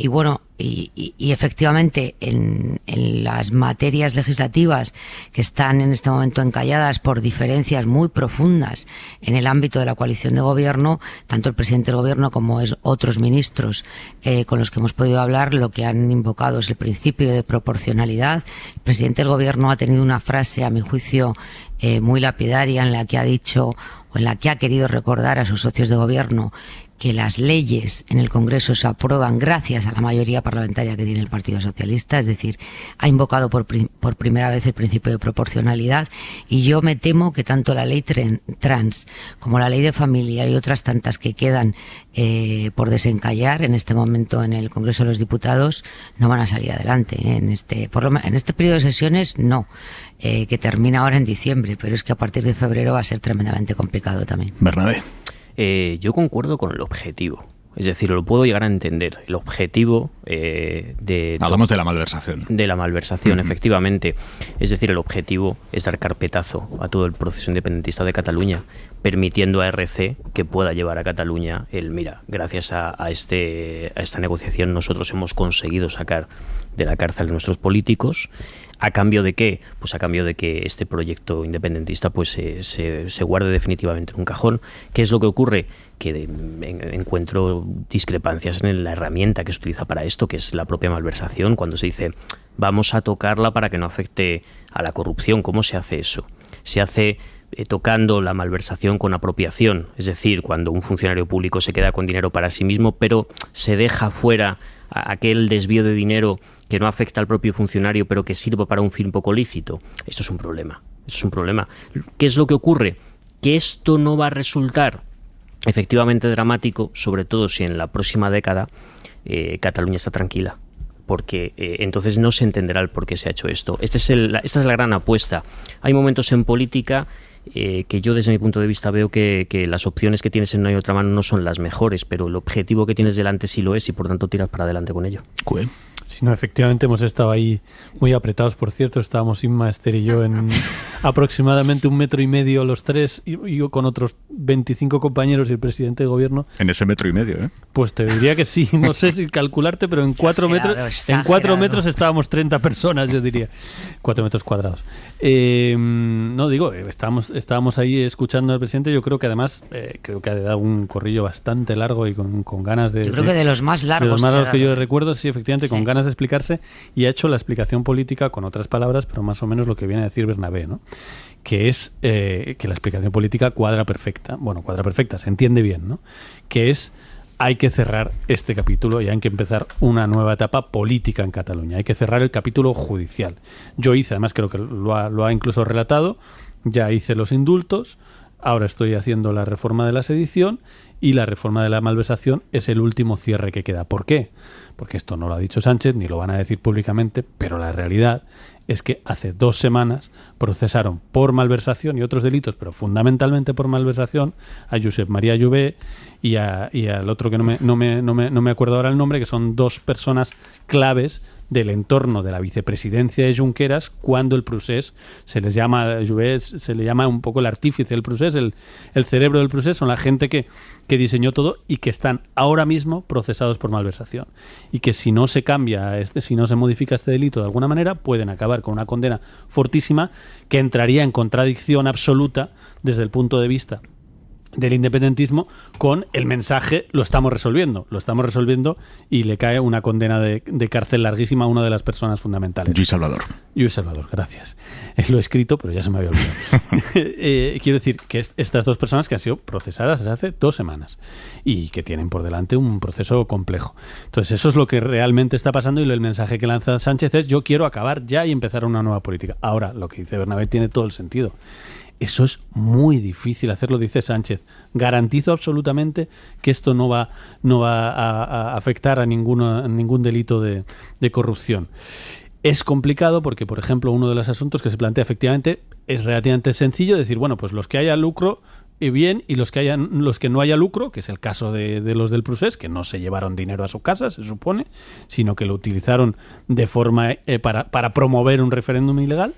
bueno, y efectivamente en las materias legislativas que están en este momento encalladas por diferencias muy profundas en el ámbito de la coalición de gobierno, tanto el presidente del gobierno como otros ministros con los que hemos podido hablar, lo que han invocado es el principio de proporcionalidad. El presidente del gobierno ha tenido una frase, a mi juicio, muy lapidaria, en la que ha dicho, o en la que ha querido recordar a sus socios de gobierno, que las leyes en el Congreso se aprueban gracias a la mayoría parlamentaria que tiene el Partido Socialista, es decir, ha invocado por primera vez el principio de proporcionalidad, y yo me temo que tanto la ley trans como la ley de familia y otras tantas que quedan por desencallar en este momento en el Congreso de los Diputados no van a salir adelante, en este periodo de sesiones no, que termina ahora en diciembre, pero es que a partir de febrero va a ser tremendamente complicado también. Bernabé. Yo concuerdo con el objetivo. Es decir, lo puedo llegar a entender. El objetivo Hablamos de la malversación. De la malversación, efectivamente. Es decir, el objetivo es dar carpetazo a todo el proceso independentista de Cataluña, permitiendo a RC que pueda llevar a Cataluña gracias a esta negociación nosotros hemos conseguido sacar de la cárcel a nuestros políticos. ¿A cambio de qué? Pues a cambio de que este proyecto independentista pues se guarde definitivamente en un cajón. ¿Qué es lo que ocurre? Que encuentro discrepancias en la herramienta que se utiliza para esto. esto, que es la propia malversación, cuando se dice vamos a tocarla para que no afecte a la corrupción. ¿Cómo se hace eso? Se hace tocando la malversación con apropiación, es decir, cuando un funcionario público se queda con dinero para sí mismo, pero se deja fuera aquel desvío de dinero que no afecta al propio funcionario, pero que sirva para un fin poco lícito. Esto es un problema. Esto es un problema. ¿Qué es lo que ocurre? Que esto no va a resultar efectivamente dramático, sobre todo si en la próxima década Cataluña está tranquila, porque entonces no se entenderá el por qué se ha hecho esto. Esta es la gran apuesta. Hay momentos en política que yo desde mi punto de vista veo que las opciones que tienes en una y otra mano no son las mejores, pero el objetivo que tienes delante sí lo es y por tanto tiras para adelante con ello. Cool. Si no, efectivamente hemos estado ahí muy apretados, por cierto. Estábamos Inma, Esther y yo en aproximadamente 1,5 metros los tres, y yo con otros 25 compañeros y el presidente de gobierno. En ese 1,5 metros, ¿eh? Pues te diría que sí, no sé si calcularte, pero en 4 metros, en 4 metros estábamos 30 personas, yo diría. 4 metros cuadrados. No digo, estábamos ahí escuchando al presidente. Yo creo que además creo que ha dado un corrillo bastante largo y con ganas de... Yo creo que de los más largos. De los más largos que yo recuerdo, sí, efectivamente, con ganas de explicarse, y ha hecho la explicación política con otras palabras, pero más o menos lo que viene a decir Bernabé, ¿no? Que es que la explicación política cuadra perfecta, se entiende bien, ¿no? Que es, hay que cerrar este capítulo y hay que empezar una nueva etapa política en Cataluña, hay que cerrar el capítulo judicial. Yo hice, además creo que lo ha incluso relatado, ya hice los indultos, ahora estoy haciendo la reforma de la sedición y la reforma de la malversación es el último cierre que queda. ¿Por qué? Porque esto no lo ha dicho Sánchez, ni lo van a decir públicamente, pero la realidad es que hace 2 semanas procesaron por malversación y otros delitos, pero fundamentalmente por malversación, a Josep María Jové y al otro que no me acuerdo ahora el nombre, que son 2 personas claves del entorno de la vicepresidencia de Junqueras, cuando el procés se les llama, a Jové se le llama un poco el artífice del procés, el cerebro del procés, son la gente que diseñó todo y que están ahora mismo procesados por malversación. Y que si no se cambia, si no se modifica este delito de alguna manera, pueden acabar con una condena fortísima que entraría en contradicción absoluta desde el punto de vista del independentismo con el mensaje lo estamos resolviendo y le cae una condena de cárcel larguísima a una de las personas fundamentales. Lluís Salvador, gracias. Lo he escrito, pero ya se me había olvidado. Quiero decir que estas 2 personas que han sido procesadas desde hace 2 semanas y que tienen por delante un proceso complejo. Entonces eso es lo que realmente está pasando y el mensaje que lanza Sánchez es: yo quiero acabar ya y empezar una nueva política. Ahora, lo que dice Bernabé tiene todo el sentido. Eso es muy difícil hacerlo, dice Sánchez. Garantizo absolutamente que esto no va a afectar a ningún delito de corrupción. Es complicado porque, por ejemplo, uno de los asuntos que se plantea efectivamente es relativamente sencillo, decir, bueno, pues los que haya lucro bien, y los que no haya lucro, que es el caso de los del procés, que no se llevaron dinero a su casa, se supone, sino que lo utilizaron de forma para promover un referéndum ilegal.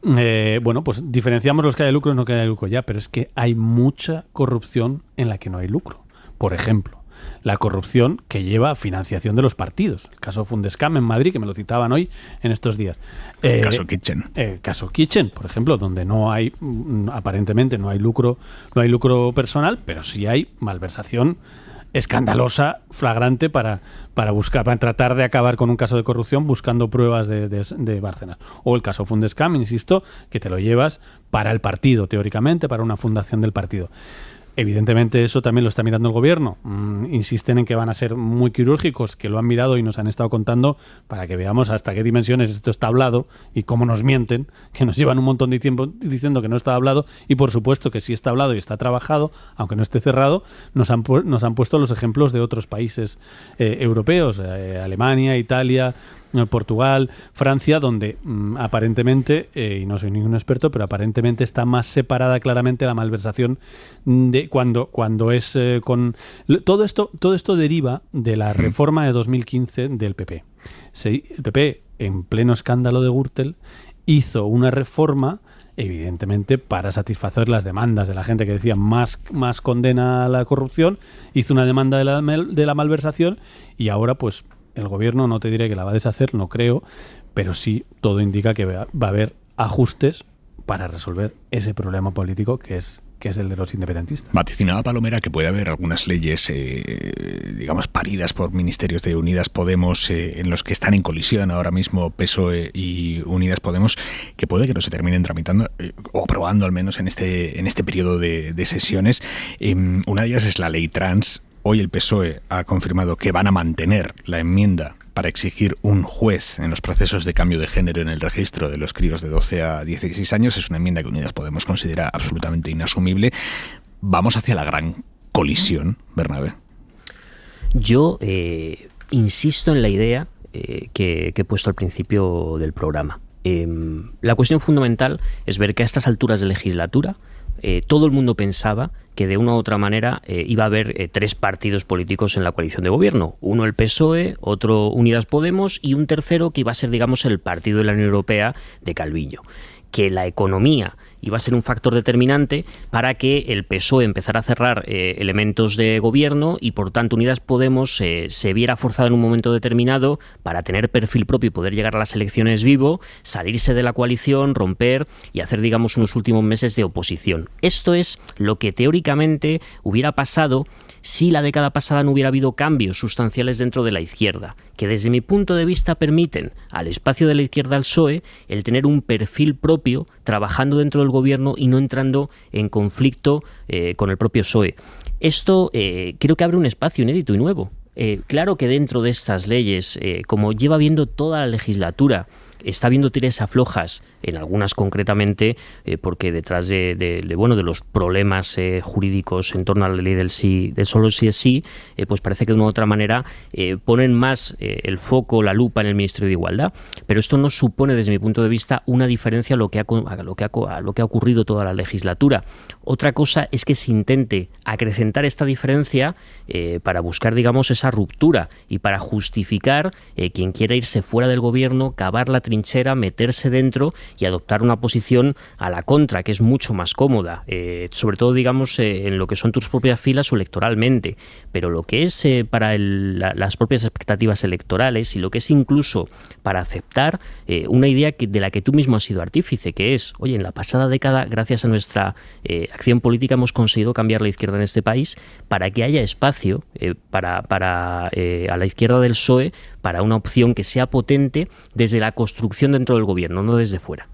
Bueno, pues diferenciamos los que hay lucro y no que hay lucro ya, pero es que hay mucha corrupción en la que no hay lucro. Por ejemplo, la corrupción que lleva a financiación de los partidos. El caso Fundescam en Madrid, que me lo citaban hoy en estos días. El caso Kitchen. Caso Kitchen, por ejemplo, donde no hay, aparentemente no hay lucro personal, pero sí hay malversación escandalosa, flagrante, para tratar de acabar con un caso de corrupción buscando pruebas de Bárcenas. O el caso Fundescam, insisto, que te lo llevas para el partido, teóricamente, para una fundación del partido. Evidentemente eso también lo está mirando el gobierno. Insisten en que van a ser muy quirúrgicos, que lo han mirado y nos han estado contando para que veamos hasta qué dimensiones esto está hablado y cómo nos mienten, que nos llevan un montón de tiempo diciendo que no está hablado, y por supuesto que sí está hablado y está trabajado, aunque no esté cerrado. Nos han puesto los ejemplos de otros países europeos, Alemania, Italia, Portugal, Francia, donde aparentemente, y no soy ningún experto, pero aparentemente está más separada claramente la malversación de cuando es con... Todo esto deriva de la reforma de 2015 del PP. El PP, en pleno escándalo de Gürtel, hizo una reforma evidentemente para satisfacer las demandas de la gente que decía más condena a la corrupción, hizo una demanda de la malversación, y ahora pues el gobierno, no te diré que la va a deshacer, no creo, pero sí todo indica que va a haber ajustes para resolver ese problema político que es que es el de los independentistas. Vaticinaba Palomera que puede haber algunas leyes, digamos, paridas por ministerios de Unidas Podemos, en los que están en colisión ahora mismo PSOE y Unidas Podemos, que puede que no se terminen tramitando o aprobando al menos en este periodo de sesiones. Una de ellas es la ley trans. Hoy el PSOE ha confirmado que van a mantener la enmienda para exigir un juez en los procesos de cambio de género en el registro de los críos de 12 a 16 años. Es una enmienda que Unidas Podemos considera absolutamente inasumible. Vamos hacia la gran colisión, Bernabé. Yo insisto en la idea que he puesto al principio del programa. La cuestión fundamental es ver que a estas alturas de legislatura todo el mundo pensaba que de una u otra manera iba a haber tres partidos políticos en la coalición de gobierno. Uno el PSOE, otro Unidas Podemos y un tercero que iba a ser, digamos, el partido de la Unión Europea de Calviño. Que la economía iba a ser un factor determinante para que el PSOE empezara a cerrar elementos de gobierno y, por tanto, Unidas Podemos se viera forzado en un momento determinado para tener perfil propio y poder llegar a las elecciones vivo, salirse de la coalición, romper y hacer, digamos, unos últimos meses de oposición. Esto es lo que teóricamente hubiera pasado si la década pasada no hubiera habido cambios sustanciales dentro de la izquierda, que desde mi punto de vista permiten al espacio de la izquierda, al PSOE, el tener un perfil propio, trabajando dentro del gobierno y no entrando en conflicto con el propio PSOE. Esto creo que abre un espacio inédito y nuevo. Claro que dentro de estas leyes, como lleva viendo toda la legislatura, está habiendo tiras aflojas, en algunas concretamente, porque detrás de los problemas jurídicos en torno a la ley del solo sí es sí, pues parece que de una u otra manera ponen más el foco, la lupa en el Ministerio de Igualdad. Pero esto no supone, desde mi punto de vista, una diferencia a lo que ha ocurrido toda la legislatura. Otra cosa es que se intente acrecentar esta diferencia para buscar, digamos, esa ruptura y para justificar quien quiera irse fuera del gobierno, cavar la trinchera, meterse dentro y adoptar una posición a la contra, que es mucho más cómoda, sobre todo, digamos, en lo que son tus propias filas o electoralmente, pero lo que es para las propias expectativas electorales y lo que es incluso para aceptar una idea de la que tú mismo has sido artífice, que es, oye, en la pasada década, gracias a nuestra acción política, hemos conseguido cambiar la izquierda en este país para que haya espacio a la izquierda del PSOE para una opción que sea potente desde la construcción dentro del gobierno, no desde fuera.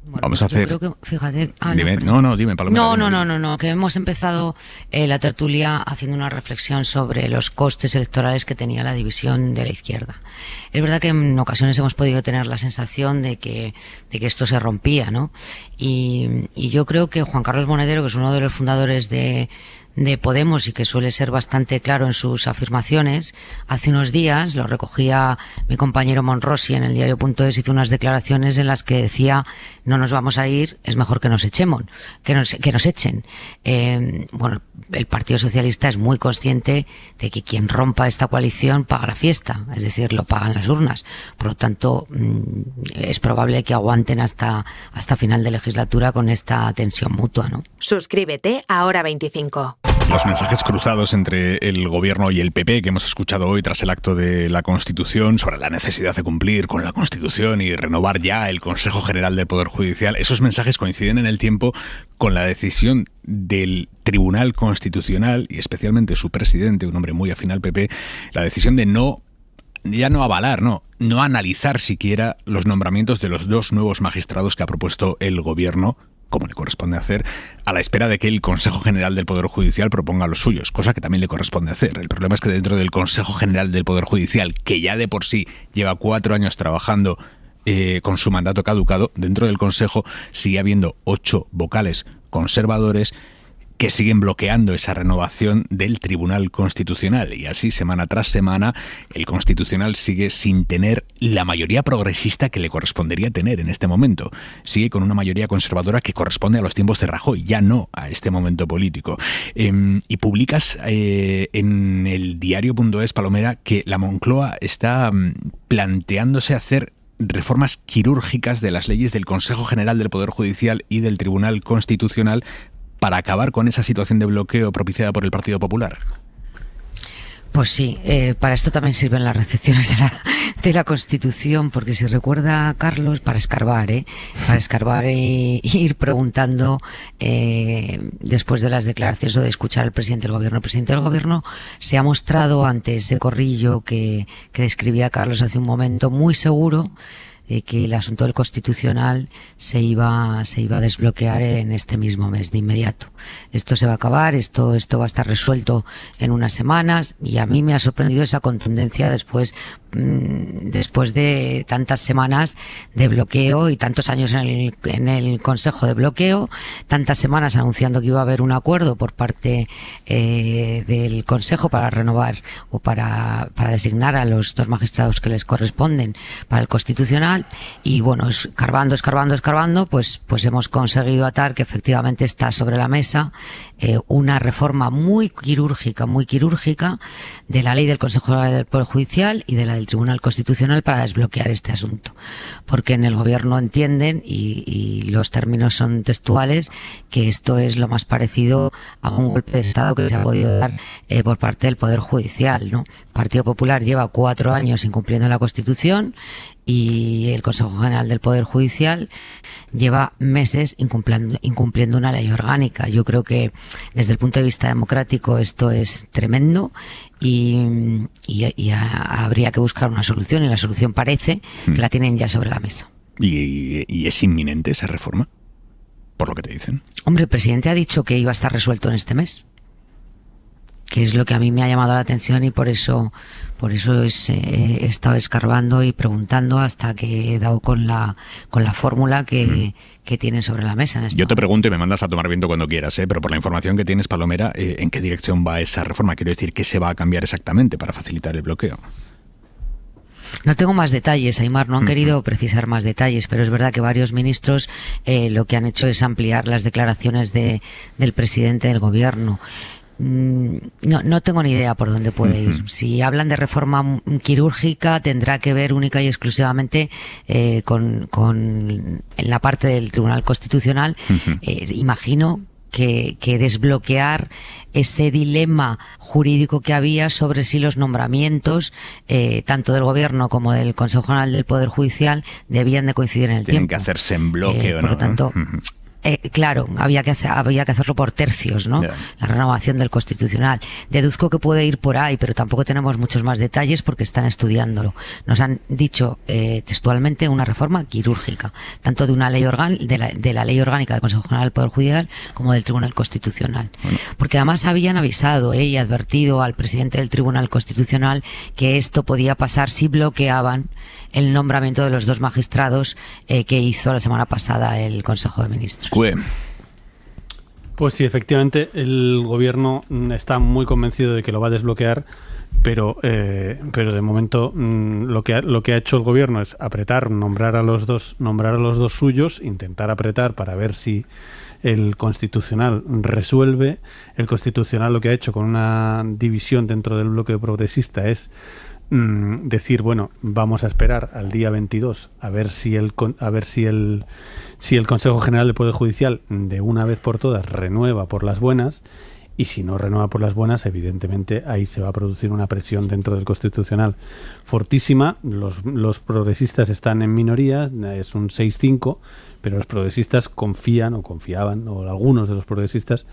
Bueno, vamos a hacer... Creo que, fíjate... Dime, dime, Palomera. No, que hemos empezado la tertulia haciendo una reflexión sobre los costes electorales que tenía la división de la izquierda. Es verdad que en ocasiones hemos podido tener la sensación de que esto se rompía, ¿no? Y yo creo que Juan Carlos Monedero, que es uno de los fundadores de Podemos y que suele ser bastante claro en sus afirmaciones, hace unos días, lo recogía mi compañero Monrosi en el diario.es, hizo unas declaraciones en las que decía: no nos vamos a ir, es mejor que nos echemos, que nos echen. Bueno, el Partido Socialista es muy consciente de que quien rompa esta coalición paga la fiesta, es decir, lo pagan las urnas. Por lo tanto, es probable que aguanten hasta final de legislatura con esta tensión mutua, ¿no? Suscríbete a Hora 25. Los mensajes cruzados entre el Gobierno y el PP que hemos escuchado hoy tras el acto de la Constitución sobre la necesidad de cumplir con la Constitución y renovar ya el Consejo General del Poder Judicial, esos mensajes coinciden en el tiempo con la decisión del Tribunal Constitucional y especialmente su presidente, un hombre muy afín al PP, la decisión de no analizar siquiera los nombramientos de los dos nuevos magistrados que ha propuesto el Gobierno, como le corresponde hacer, a la espera de que el Consejo General del Poder Judicial proponga los suyos, cosa que también le corresponde hacer. El problema es que dentro del Consejo General del Poder Judicial, que ya de por sí lleva 4 años trabajando con su mandato caducado, dentro del Consejo sigue habiendo 8 vocales conservadores que siguen bloqueando esa renovación del Tribunal Constitucional. Y así, semana tras semana, el Constitucional sigue sin tener la mayoría progresista que le correspondería tener en este momento. Sigue con una mayoría conservadora que corresponde a los tiempos de Rajoy, ya no a este momento político. Y publicas en el diario.es, Palomera, que la Moncloa está planteándose hacer reformas quirúrgicas de las leyes del Consejo General del Poder Judicial y del Tribunal Constitucional para acabar con esa situación de bloqueo propiciada por el Partido Popular. Pues sí, para esto también sirven las recepciones de la Constitución, porque si recuerda Carlos, para escarbar y ir preguntando después de las declaraciones o de escuchar al presidente del gobierno. El presidente del gobierno se ha mostrado ante ese corrillo que describía Carlos hace un momento muy seguro de que el asunto del Constitucional se iba a desbloquear en este mismo mes de inmediato. Esto se va a acabar, esto va a estar resuelto en unas semanas, y a mí me ha sorprendido esa contundencia después de tantas semanas de bloqueo y tantos años en el Consejo de bloqueo, tantas semanas anunciando que iba a haber un acuerdo por parte del Consejo para renovar o para designar a los 2 magistrados que les corresponden para el Constitucional. Y bueno, escarbando, pues hemos conseguido atar que efectivamente está sobre la mesa una reforma muy quirúrgica de la ley del Consejo General del Poder Judicial y de la del Tribunal Constitucional para desbloquear este asunto, porque en el gobierno entienden, y los términos son textuales, que esto es lo más parecido a un golpe de Estado que se ha podido dar por parte del Poder Judicial, ¿no? El Partido Popular lleva 4 años incumpliendo la Constitución y el Consejo General del Poder Judicial lleva meses incumpliendo una ley orgánica. Yo creo que desde el punto de vista democrático esto es tremendo y habría que buscar una solución, y la solución parece que la tienen ya sobre la mesa. ¿Y es inminente esa reforma? Por lo que te dicen. Hombre, el presidente ha dicho que iba a estar resuelto en este mes, que es lo que a mí me ha llamado la atención, y por eso he estado escarbando y preguntando hasta que he dado con la fórmula que tienen sobre la mesa. Yo te pregunto y me mandas a tomar viento cuando quieras, pero por la información que tienes, Palomera, ¿en qué dirección va esa reforma? Quiero decir, ¿qué se va a cambiar exactamente para facilitar el bloqueo? No tengo más detalles, Aimar, no han querido precisar más detalles, pero es verdad que varios ministros lo que han hecho es ampliar las declaraciones del presidente del gobierno. No tengo ni idea por dónde puede ir. Si hablan de reforma quirúrgica, tendrá que ver única y exclusivamente en la parte del Tribunal Constitucional. Imagino que desbloquear ese dilema jurídico que había sobre si los nombramientos tanto del Gobierno como del Consejo General del Poder Judicial debían de coincidir en el tiempo. Tienen que hacerse en bloque, ¿no? Por lo tanto, claro, había que hacerlo por tercios, ¿no? Yeah. La renovación del Constitucional. Deduzco que puede ir por ahí, pero tampoco tenemos muchos más detalles porque están estudiándolo. Nos han dicho textualmente una reforma quirúrgica, tanto de una ley de la ley orgánica del Consejo General del Poder Judicial como del Tribunal Constitucional. Bueno. Porque además habían avisado y advertido al presidente del Tribunal Constitucional que esto podía pasar si bloqueaban el nombramiento de los 2 magistrados que hizo la semana pasada el Consejo de Ministros. Pues sí, efectivamente, el gobierno está muy convencido de que lo va a desbloquear, pero de momento lo que ha hecho el gobierno es apretar, nombrar a los dos suyos, intentar apretar para ver si el Constitucional resuelve. El Constitucional lo que ha hecho con una división dentro del bloque progresista es decir, bueno, vamos a esperar al día 22 a ver si el Consejo General del Poder Judicial de una vez por todas renueva por las buenas, y si no renueva por las buenas, evidentemente ahí se va a producir una presión dentro del Constitucional fortísima. Los progresistas están en minoría, es un 6-5, pero los progresistas confiaban, o algunos de los progresistas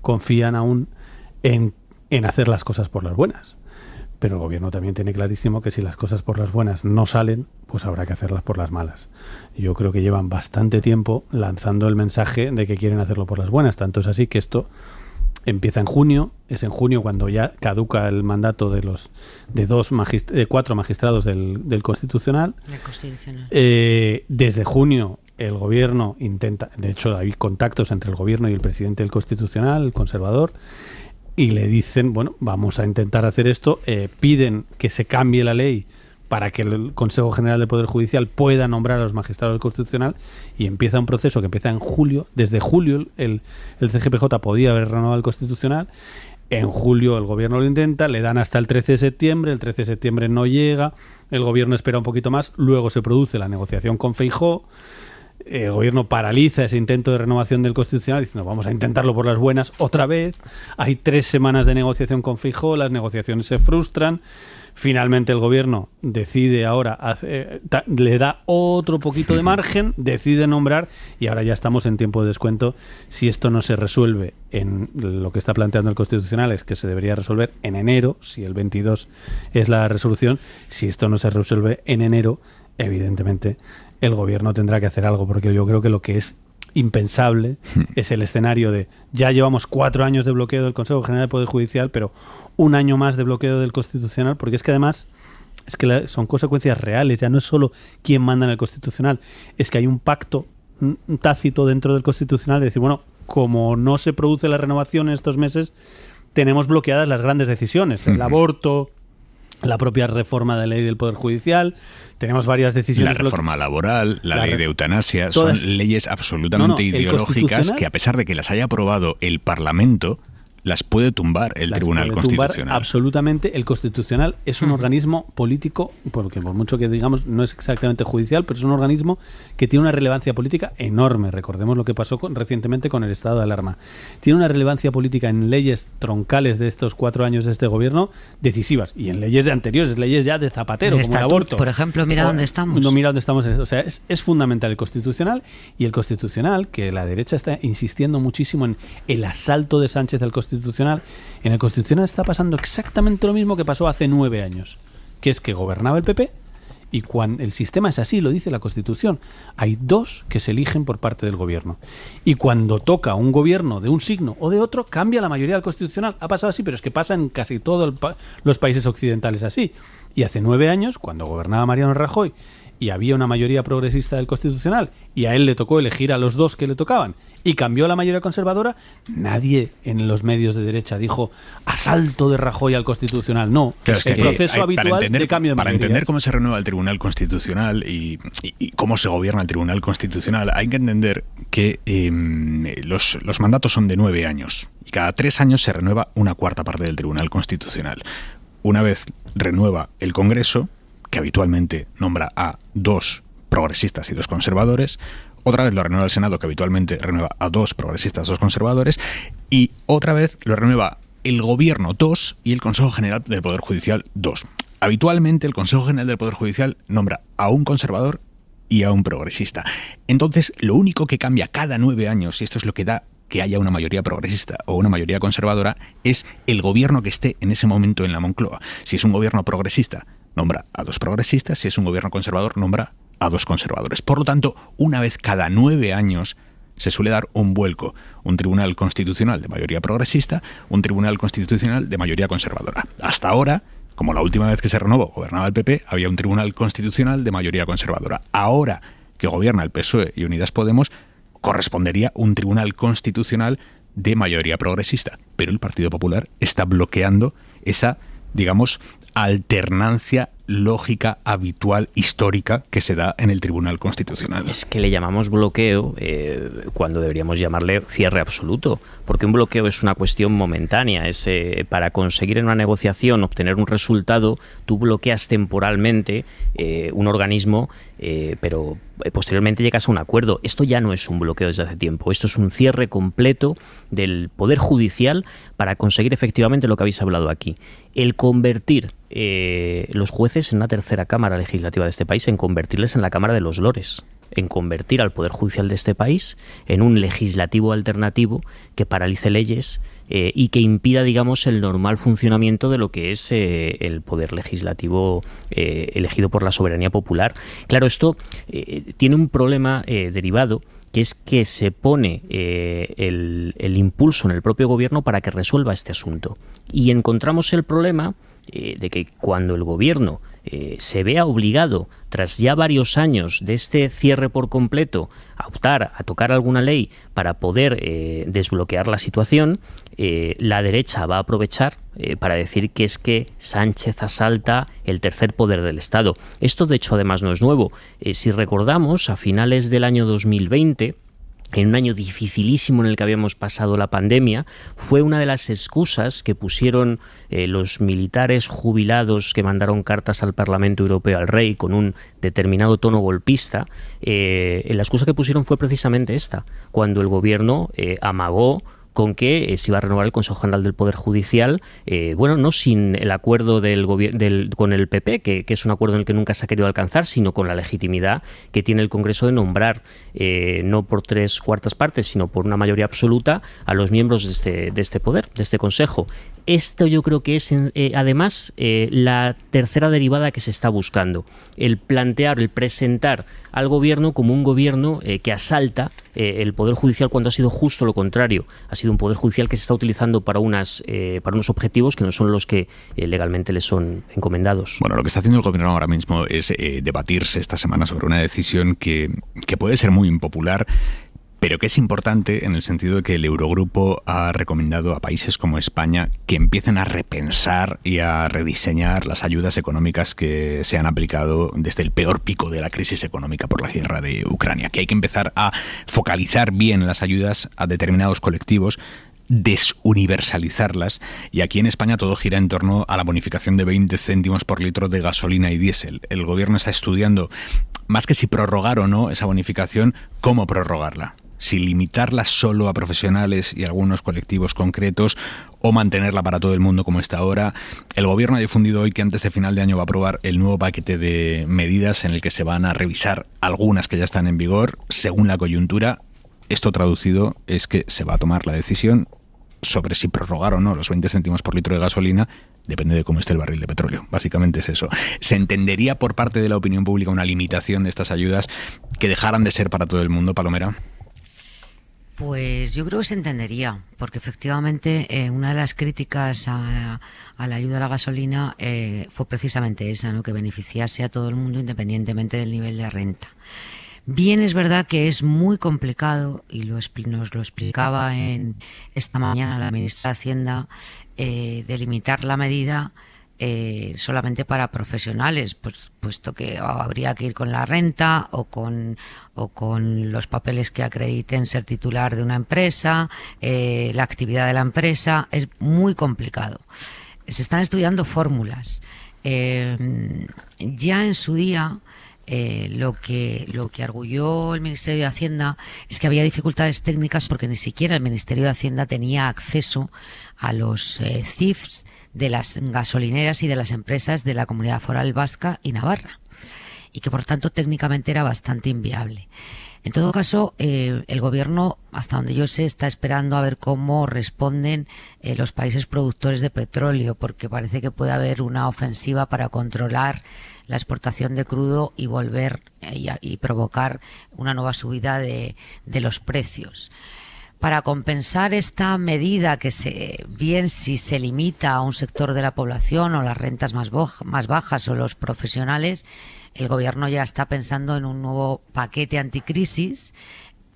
confían aún en hacer las cosas por las buenas. Pero el gobierno también tiene clarísimo que si las cosas por las buenas no salen, pues habrá que hacerlas por las malas. Yo creo que llevan bastante tiempo lanzando el mensaje de que quieren hacerlo por las buenas. Tanto es así que esto empieza en junio. Es en junio cuando ya caduca el mandato de 4 magistrados del Constitucional. Desde junio el gobierno intenta, de hecho hay contactos entre el gobierno y el presidente del Constitucional, el conservador, y le dicen, bueno, vamos a intentar hacer esto, piden que se cambie la ley para que el Consejo General del Poder Judicial pueda nombrar a los magistrados del Constitucional, y empieza un proceso que empieza en julio. Desde julio el CGPJ podía haber renovado el Constitucional, en julio el gobierno lo intenta, le dan hasta el 13 de septiembre, el 13 de septiembre no llega, el gobierno espera un poquito más, luego se produce la negociación con Feijóo, El gobierno paraliza ese intento de renovación del Constitucional diciendo vamos a intentarlo por las buenas otra vez. Hay 3 semanas de negociación con Feijóo, las negociaciones se frustran. Finalmente el gobierno decide ahora, le da otro poquito de margen, decide nombrar y ahora ya estamos en tiempo de descuento. Si esto no se resuelve en lo que está planteando el Constitucional, es que se debería resolver en enero, si el 22 es la resolución. Si esto no se resuelve en enero, evidentemente el gobierno tendrá que hacer algo, porque yo creo que lo que es impensable es el escenario de ya llevamos 4 años de bloqueo del Consejo General del Poder Judicial, pero un año más de bloqueo del Constitucional, porque es que además es que son consecuencias reales, ya no es solo quién manda en el Constitucional, es que hay un pacto tácito dentro del Constitucional de decir, bueno, como no se produce la renovación en estos meses, tenemos bloqueadas las grandes decisiones, el aborto, la propia reforma de ley del Poder Judicial, tenemos varias decisiones. La reforma laboral, la ley de eutanasia, son leyes absolutamente ideológicas que, a pesar de que las haya aprobado el Parlamento, las puede tumbar el Tribunal Constitucional. Absolutamente. El Constitucional es un organismo político, porque por mucho que digamos no es exactamente judicial, pero es un organismo que tiene una relevancia política enorme. Recordemos lo que pasó recientemente con el estado de alarma. Tiene una relevancia política en leyes troncales de estos 4 años de este gobierno decisivas, y en leyes de anteriores, leyes ya de Zapatero, como el aborto. Por ejemplo, mira dónde estamos. No, mira dónde estamos. O sea, es fundamental el Constitucional, y el Constitucional, que la derecha está insistiendo muchísimo en el asalto de Sánchez al Constitucional. En el Constitucional está pasando exactamente lo mismo que pasó hace 9 años, que es que gobernaba el PP, y cuando el sistema es así, lo dice la Constitución, hay 2 que se eligen por parte del gobierno, y cuando toca un gobierno de un signo o de otro, cambia la mayoría del Constitucional. Ha pasado así, pero es que pasa en casi todos los países occidentales así. Y hace 9 años, cuando gobernaba Mariano Rajoy y había una mayoría progresista del Constitucional, y a él le tocó elegir a los 2 que le tocaban, y cambió la mayoría conservadora, nadie en los medios de derecha dijo asalto de Rajoy al Constitucional. No, claro, el proceso habitual de cambio de mayorías. Para entender cómo se renueva el Tribunal Constitucional y cómo se gobierna el Tribunal Constitucional, hay que entender que los mandatos son de 9 años, y cada 3 años se renueva una cuarta parte del Tribunal Constitucional. Una vez renueva el Congreso, que habitualmente nombra a 2 progresistas y 2 conservadores, otra vez lo renueva el Senado, que habitualmente renueva a 2 progresistas, 2 conservadores, y otra vez lo renueva el Gobierno 2 y el Consejo General del Poder Judicial 2. Habitualmente el Consejo General del Poder Judicial nombra a un conservador y a un progresista. Entonces, lo único que cambia cada 9 años, y esto es lo que da que haya una mayoría progresista o una mayoría conservadora, es el gobierno que esté en ese momento en la Moncloa. Si es un gobierno progresista, nombra a 2 progresistas; si es un gobierno conservador, nombra a 2 conservadores. Por lo tanto, una vez cada 9 años se suele dar un vuelco. Un tribunal constitucional de mayoría progresista, un tribunal constitucional de mayoría conservadora. Hasta ahora, como la última vez que se renovó, gobernaba el PP, había un tribunal constitucional de mayoría conservadora. Ahora que gobierna el PSOE y Unidas Podemos, correspondería un tribunal constitucional de mayoría progresista. Pero el Partido Popular está bloqueando esa, digamos, alternancia lógica, habitual, histórica que se da en el Tribunal Constitucional. Es que le llamamos bloqueo cuando deberíamos llamarle cierre absoluto, porque un bloqueo es una cuestión momentánea. Es para conseguir en una negociación obtener un resultado, tú bloqueas temporalmente un organismo, pero posteriormente llegas a un acuerdo. Esto ya no es un bloqueo desde hace tiempo, esto es un cierre completo del Poder Judicial para conseguir efectivamente lo que habéis hablado aquí, el convertir los jueces en una tercera cámara legislativa de este país, en convertirles en la Cámara de los Lores, en convertir al Poder Judicial de este país en un legislativo alternativo que paralice leyes y que impida, digamos, el normal funcionamiento de lo que es el Poder Legislativo elegido por la soberanía popular. Claro, esto tiene un problema derivado, que es que se pone el impulso en el propio gobierno para que resuelva este asunto. Y encontramos el problema de que cuando el gobierno se vea obligado, tras ya varios años de este cierre por completo, a optar a tocar alguna ley para poder desbloquear la situación, la derecha va a aprovechar para decir que es que Sánchez asalta el tercer poder del Estado. Esto, de hecho, además no es nuevo. Si recordamos, a finales del año 2020, en un año dificilísimo en el que habíamos pasado la pandemia, fue una de las excusas que pusieron los militares jubilados que mandaron cartas al Parlamento Europeo, al rey, con un determinado tono golpista. La excusa que pusieron fue precisamente esta, cuando el gobierno amagó con que se iba a renovar el Consejo General del Poder Judicial, no sin el acuerdo con el PP, que es un acuerdo en el que nunca se ha querido alcanzar, sino con la legitimidad que tiene el Congreso de nombrar, no por 3/4 partes, sino por una mayoría absoluta, a los miembros de este poder, de este Consejo. Esto yo creo que es, además, la tercera derivada que se está buscando. El presentar al gobierno como un gobierno que asalta el Poder Judicial, cuando ha sido justo lo contrario. Ha sido un Poder Judicial que se está utilizando para unos objetivos que no son los que legalmente le son encomendados. Bueno, lo que está haciendo el gobierno ahora mismo es debatirse esta semana sobre una decisión que puede ser muy impopular, pero que es importante en el sentido de que el Eurogrupo ha recomendado a países como España que empiecen a repensar y a rediseñar las ayudas económicas que se han aplicado desde el peor pico de la crisis económica por la guerra de Ucrania, que hay que empezar a focalizar bien las ayudas a determinados colectivos, desuniversalizarlas, y aquí en España todo gira en torno a la bonificación de 20 céntimos por litro de gasolina y diésel. El gobierno está estudiando, más que si prorrogar o no esa bonificación, cómo prorrogarla. Si limitarla solo a profesionales y algunos colectivos concretos o mantenerla para todo el mundo como está ahora. El gobierno ha difundido hoy que antes de final de año va a aprobar el nuevo paquete de medidas en el que se van a revisar algunas que ya están en vigor según la coyuntura. Esto traducido es que se va a tomar la decisión sobre si prorrogar o no los 20 céntimos por litro de gasolina. Depende de cómo esté el barril de petróleo. Básicamente es eso. ¿Se entendería por parte de la opinión pública una limitación de estas ayudas que dejaran de ser para todo el mundo, Palomera? Pues yo creo que se entendería, porque efectivamente una de las críticas a la ayuda a la gasolina fue precisamente esa, ¿no? Que beneficiase a todo el mundo independientemente del nivel de renta. Bien, es verdad que es muy complicado, y nos lo explicaba esta mañana la ministra de Hacienda, delimitar la medida solamente para profesionales, puesto que habría que ir con la renta o con los papeles que acrediten ser titular de una empresa, la actividad de la empresa. Es muy complicado. Se están estudiando fórmulas. Ya en su día lo que arguyó el Ministerio de Hacienda es que había dificultades técnicas porque ni siquiera el Ministerio de Hacienda tenía acceso a los CIFs de las gasolineras y de las empresas de la Comunidad Foral Vasca y Navarra, y que por tanto técnicamente era bastante inviable. En todo caso, el gobierno, hasta donde yo sé, está esperando a ver cómo responden los países productores de petróleo, porque parece que puede haber una ofensiva para controlar la exportación de crudo y volver y provocar una nueva subida de los precios. Para compensar esta medida, que bien si se limita a un sector de la población o las rentas más bajas o los profesionales, el gobierno ya está pensando en un nuevo paquete anticrisis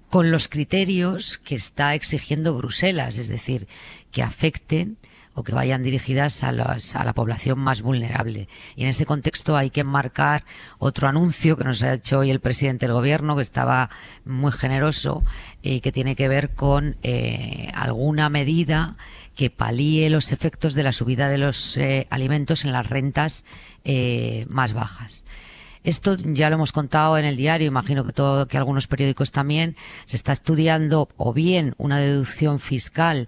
con los criterios que está exigiendo Bruselas, es decir, que afecten o que vayan dirigidas a la población más vulnerable. Y en este contexto hay que enmarcar otro anuncio que nos ha hecho hoy el presidente del gobierno, que estaba muy generoso, y que tiene que ver con alguna medida que palíe los efectos de la subida de los alimentos en las rentas más bajas. Esto ya lo hemos contado en el diario, imagino que algunos periódicos también. Se está estudiando o bien una deducción fiscal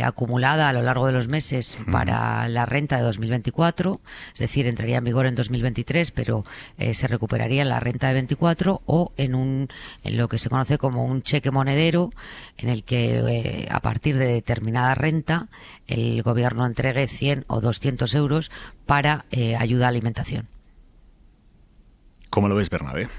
acumulada a lo largo de los meses para la renta de 2024, es decir, entraría en vigor en 2023, pero se recuperaría en la renta de 24, o en lo que se conoce como un cheque monedero, en el que a partir de determinada renta el gobierno entregue 100 o 200 euros para ayuda a alimentación. ¿Cómo lo ves, Bernabé?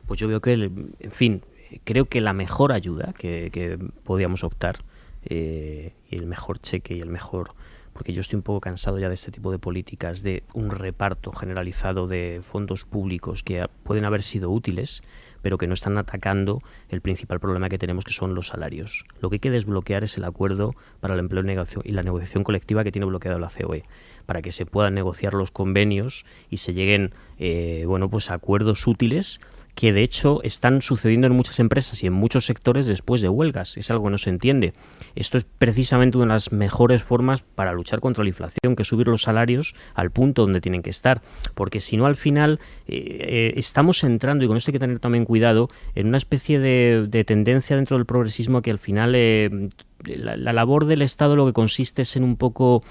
Pues yo veo que, en fin, creo que la mejor ayuda que podíamos optar, y el mejor cheque y el mejor, porque yo estoy un poco cansado ya de este tipo de políticas, de un reparto generalizado de fondos públicos que pueden haber sido útiles, pero que no están atacando el principal problema que tenemos, que son los salarios. Lo que hay que desbloquear es el acuerdo para el empleo y la negociación colectiva que tiene bloqueado la COE, para que se puedan negociar los convenios y se lleguen a acuerdos útiles que de hecho están sucediendo en muchas empresas y en muchos sectores después de huelgas. Es algo que no se entiende. Esto es precisamente una de las mejores formas para luchar contra la inflación, que es subir los salarios al punto donde tienen que estar, porque si no al final estamos entrando, y con esto hay que tener también cuidado, en una especie de tendencia dentro del progresismo que al final la labor del Estado lo que consiste es en un poco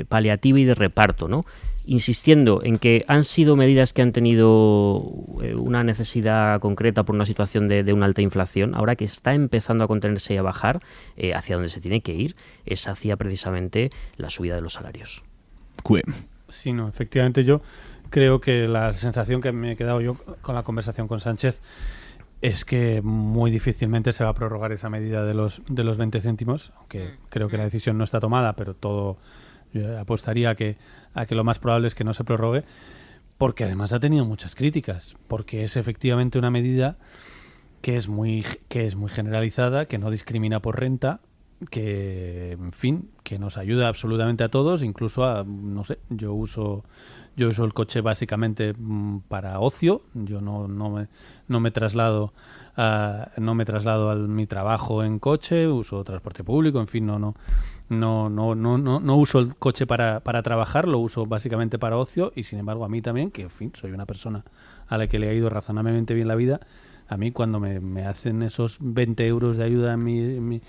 paliativa y de reparto, ¿no? Insistiendo en que han sido medidas que han tenido una necesidad concreta por una situación de una alta inflación. Ahora que está empezando a contenerse y a bajar, hacia donde se tiene que ir es hacia precisamente la subida de los salarios. Sí, no, efectivamente yo creo que la sensación que me he quedado yo con la conversación con Sánchez es que muy difícilmente se va a prorrogar esa medida de los 20 céntimos, aunque creo que la decisión no está tomada, pero todo... Yo apostaría a que lo más probable es que no se prorrogue, porque además ha tenido muchas críticas, porque es efectivamente una medida que es muy generalizada, que no discrimina por renta, que, en fin, que nos ayuda absolutamente a todos, incluso a, no sé, yo uso el coche básicamente para ocio. Yo no me traslado a mi trabajo en coche, uso transporte público, en fin, no uso el coche para trabajar, lo uso básicamente para ocio, y sin embargo a mí también, que en fin, soy una persona a la que le ha ido razonablemente bien la vida, a mí cuando me hacen esos 20 euros de ayuda en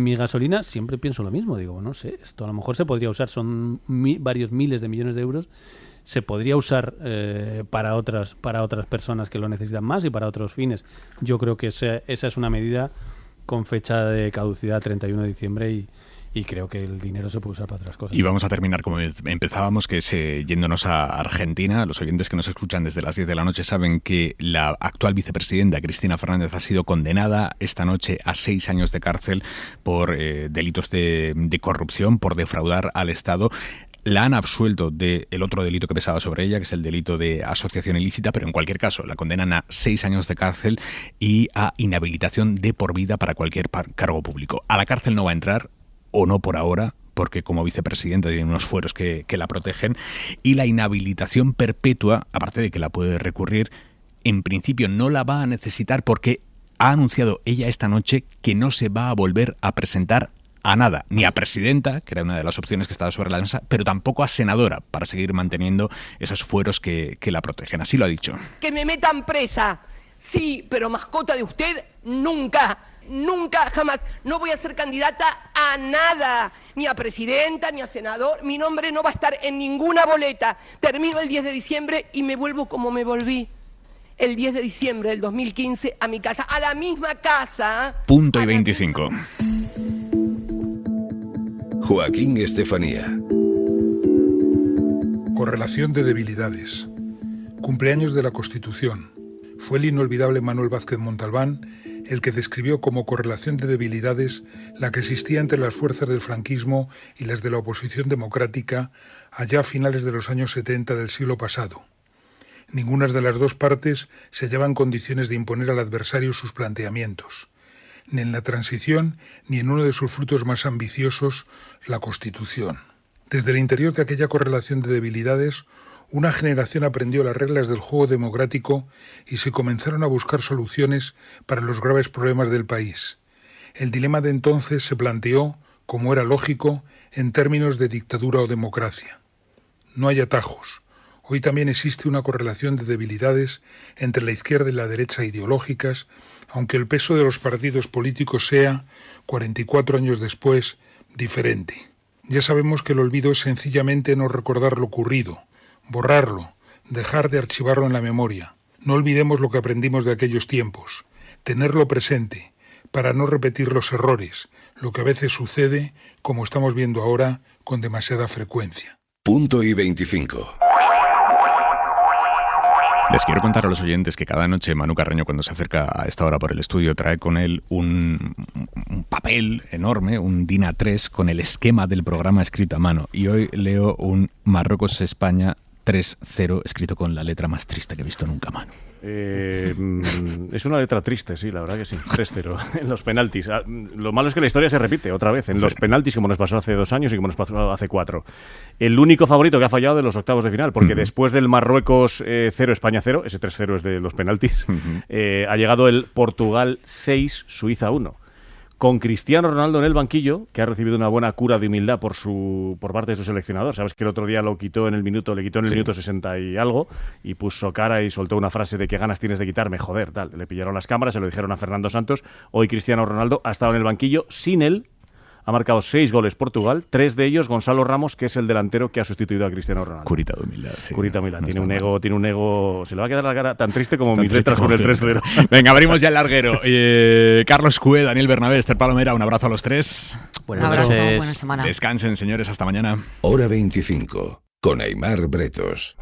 mi gasolina, siempre pienso lo mismo. Digo, no sé, esto a lo mejor se podría usar, son varios miles de millones de euros, se podría usar para otras personas que lo necesitan más y para otros fines. Yo creo que esa es una medida con fecha de caducidad 31 de diciembre y creo que el dinero se puede usar para otras cosas. Y vamos a terminar como empezábamos, que es yéndonos a Argentina. Los oyentes que nos escuchan desde las 10 de la noche saben que la actual vicepresidenta Cristina Fernández ha sido condenada esta noche a 6 años de cárcel por delitos de corrupción, por defraudar al Estado. La han absuelto del otro delito que pesaba sobre ella, que es el delito de asociación ilícita, pero en cualquier caso la condenan a 6 años de cárcel y a inhabilitación de por vida para cualquier cargo público. A la cárcel no va a entrar, o no por ahora, porque como vicepresidenta tiene unos fueros que la protegen, y la inhabilitación perpetua, aparte de que la puede recurrir, en principio no la va a necesitar, porque ha anunciado ella esta noche que no se va a volver a presentar a nada, ni a presidenta, que era una de las opciones que estaba sobre la mesa, pero tampoco a senadora, para seguir manteniendo esos fueros que la protegen. Así lo ha dicho. Que me metan presa, sí, pero mascota de usted, nunca. Nunca, jamás. No voy a ser candidata a nada, ni a presidenta, ni a senador. Mi nombre no va a estar en ninguna boleta. Termino el 10 de diciembre y me vuelvo como me volví el 10 de diciembre del 2015 a mi casa, a la misma casa. Punto y 25. Joaquín Estefanía. Correlación de debilidades. Cumpleaños de la Constitución. Fue el inolvidable Manuel Vázquez Montalbán el que describió como correlación de debilidades la que existía entre las fuerzas del franquismo y las de la oposición democrática allá a finales de los años 70 del siglo pasado. Ninguna de las dos partes se hallaba en condiciones de imponer al adversario sus planteamientos, ni en la transición ni en uno de sus frutos más ambiciosos, la Constitución. Desde el interior de aquella correlación de debilidades, una generación aprendió las reglas del juego democrático y se comenzaron a buscar soluciones para los graves problemas del país. El dilema de entonces se planteó, como era lógico, en términos de dictadura o democracia. No hay atajos. Hoy también existe una correlación de debilidades entre la izquierda y la derecha ideológicas, aunque el peso de los partidos políticos sea, 44 años después, diferente. Ya sabemos que el olvido es sencillamente no recordar lo ocurrido, borrarlo, dejar de archivarlo en la memoria. No olvidemos lo que aprendimos de aquellos tiempos, tenerlo presente, para no repetir los errores, lo que a veces sucede, como estamos viendo ahora, con demasiada frecuencia. Punto y 25. Les quiero contar a los oyentes que cada noche Manu Carreño, cuando se acerca a esta hora por el estudio, trae con él un papel enorme, un DIN A3, con el esquema del programa escrito a mano. Y hoy leo un Marruecos-España 3-0, escrito con la letra más triste que he visto nunca, mano. Es una letra triste, sí, la verdad que sí. 3-0 en los penaltis. Lo malo es que la historia se repite otra vez en los penaltis, como nos pasó hace 2 años y como nos pasó hace 4. El único favorito que ha fallado de los octavos de final, porque después del Marruecos 0, España 0, ese 3-0 es de los penaltis, ha llegado el Portugal 6, Suiza 1. Con Cristiano Ronaldo en el banquillo, que ha recibido una buena cura de humildad por parte de su seleccionador. Sabes que el otro día le quitó en el minuto 60 y algo, y puso cara y soltó una frase de qué ganas tienes de quitarme, joder, tal. Le pillaron las cámaras, se lo dijeron a Fernando Santos. Hoy Cristiano Ronaldo ha estado en el banquillo sin él. Ha marcado 6 goles Portugal, 3 de ellos Gonzalo Ramos, que es el delantero que ha sustituido a Cristiano Ronaldo. Curita de humildad. Sí, curita de humildad. Tiene un ego. Se le va a quedar la cara tan triste como mis letras con el 3-0. Venga, abrimos ya el larguero. Carlos Cue, Daniel Bernabé, Esther Palomera, un abrazo a los 3. Buenas noches. Buena semana. Descansen, señores, hasta mañana. Hora 25, con Aimar Bretos.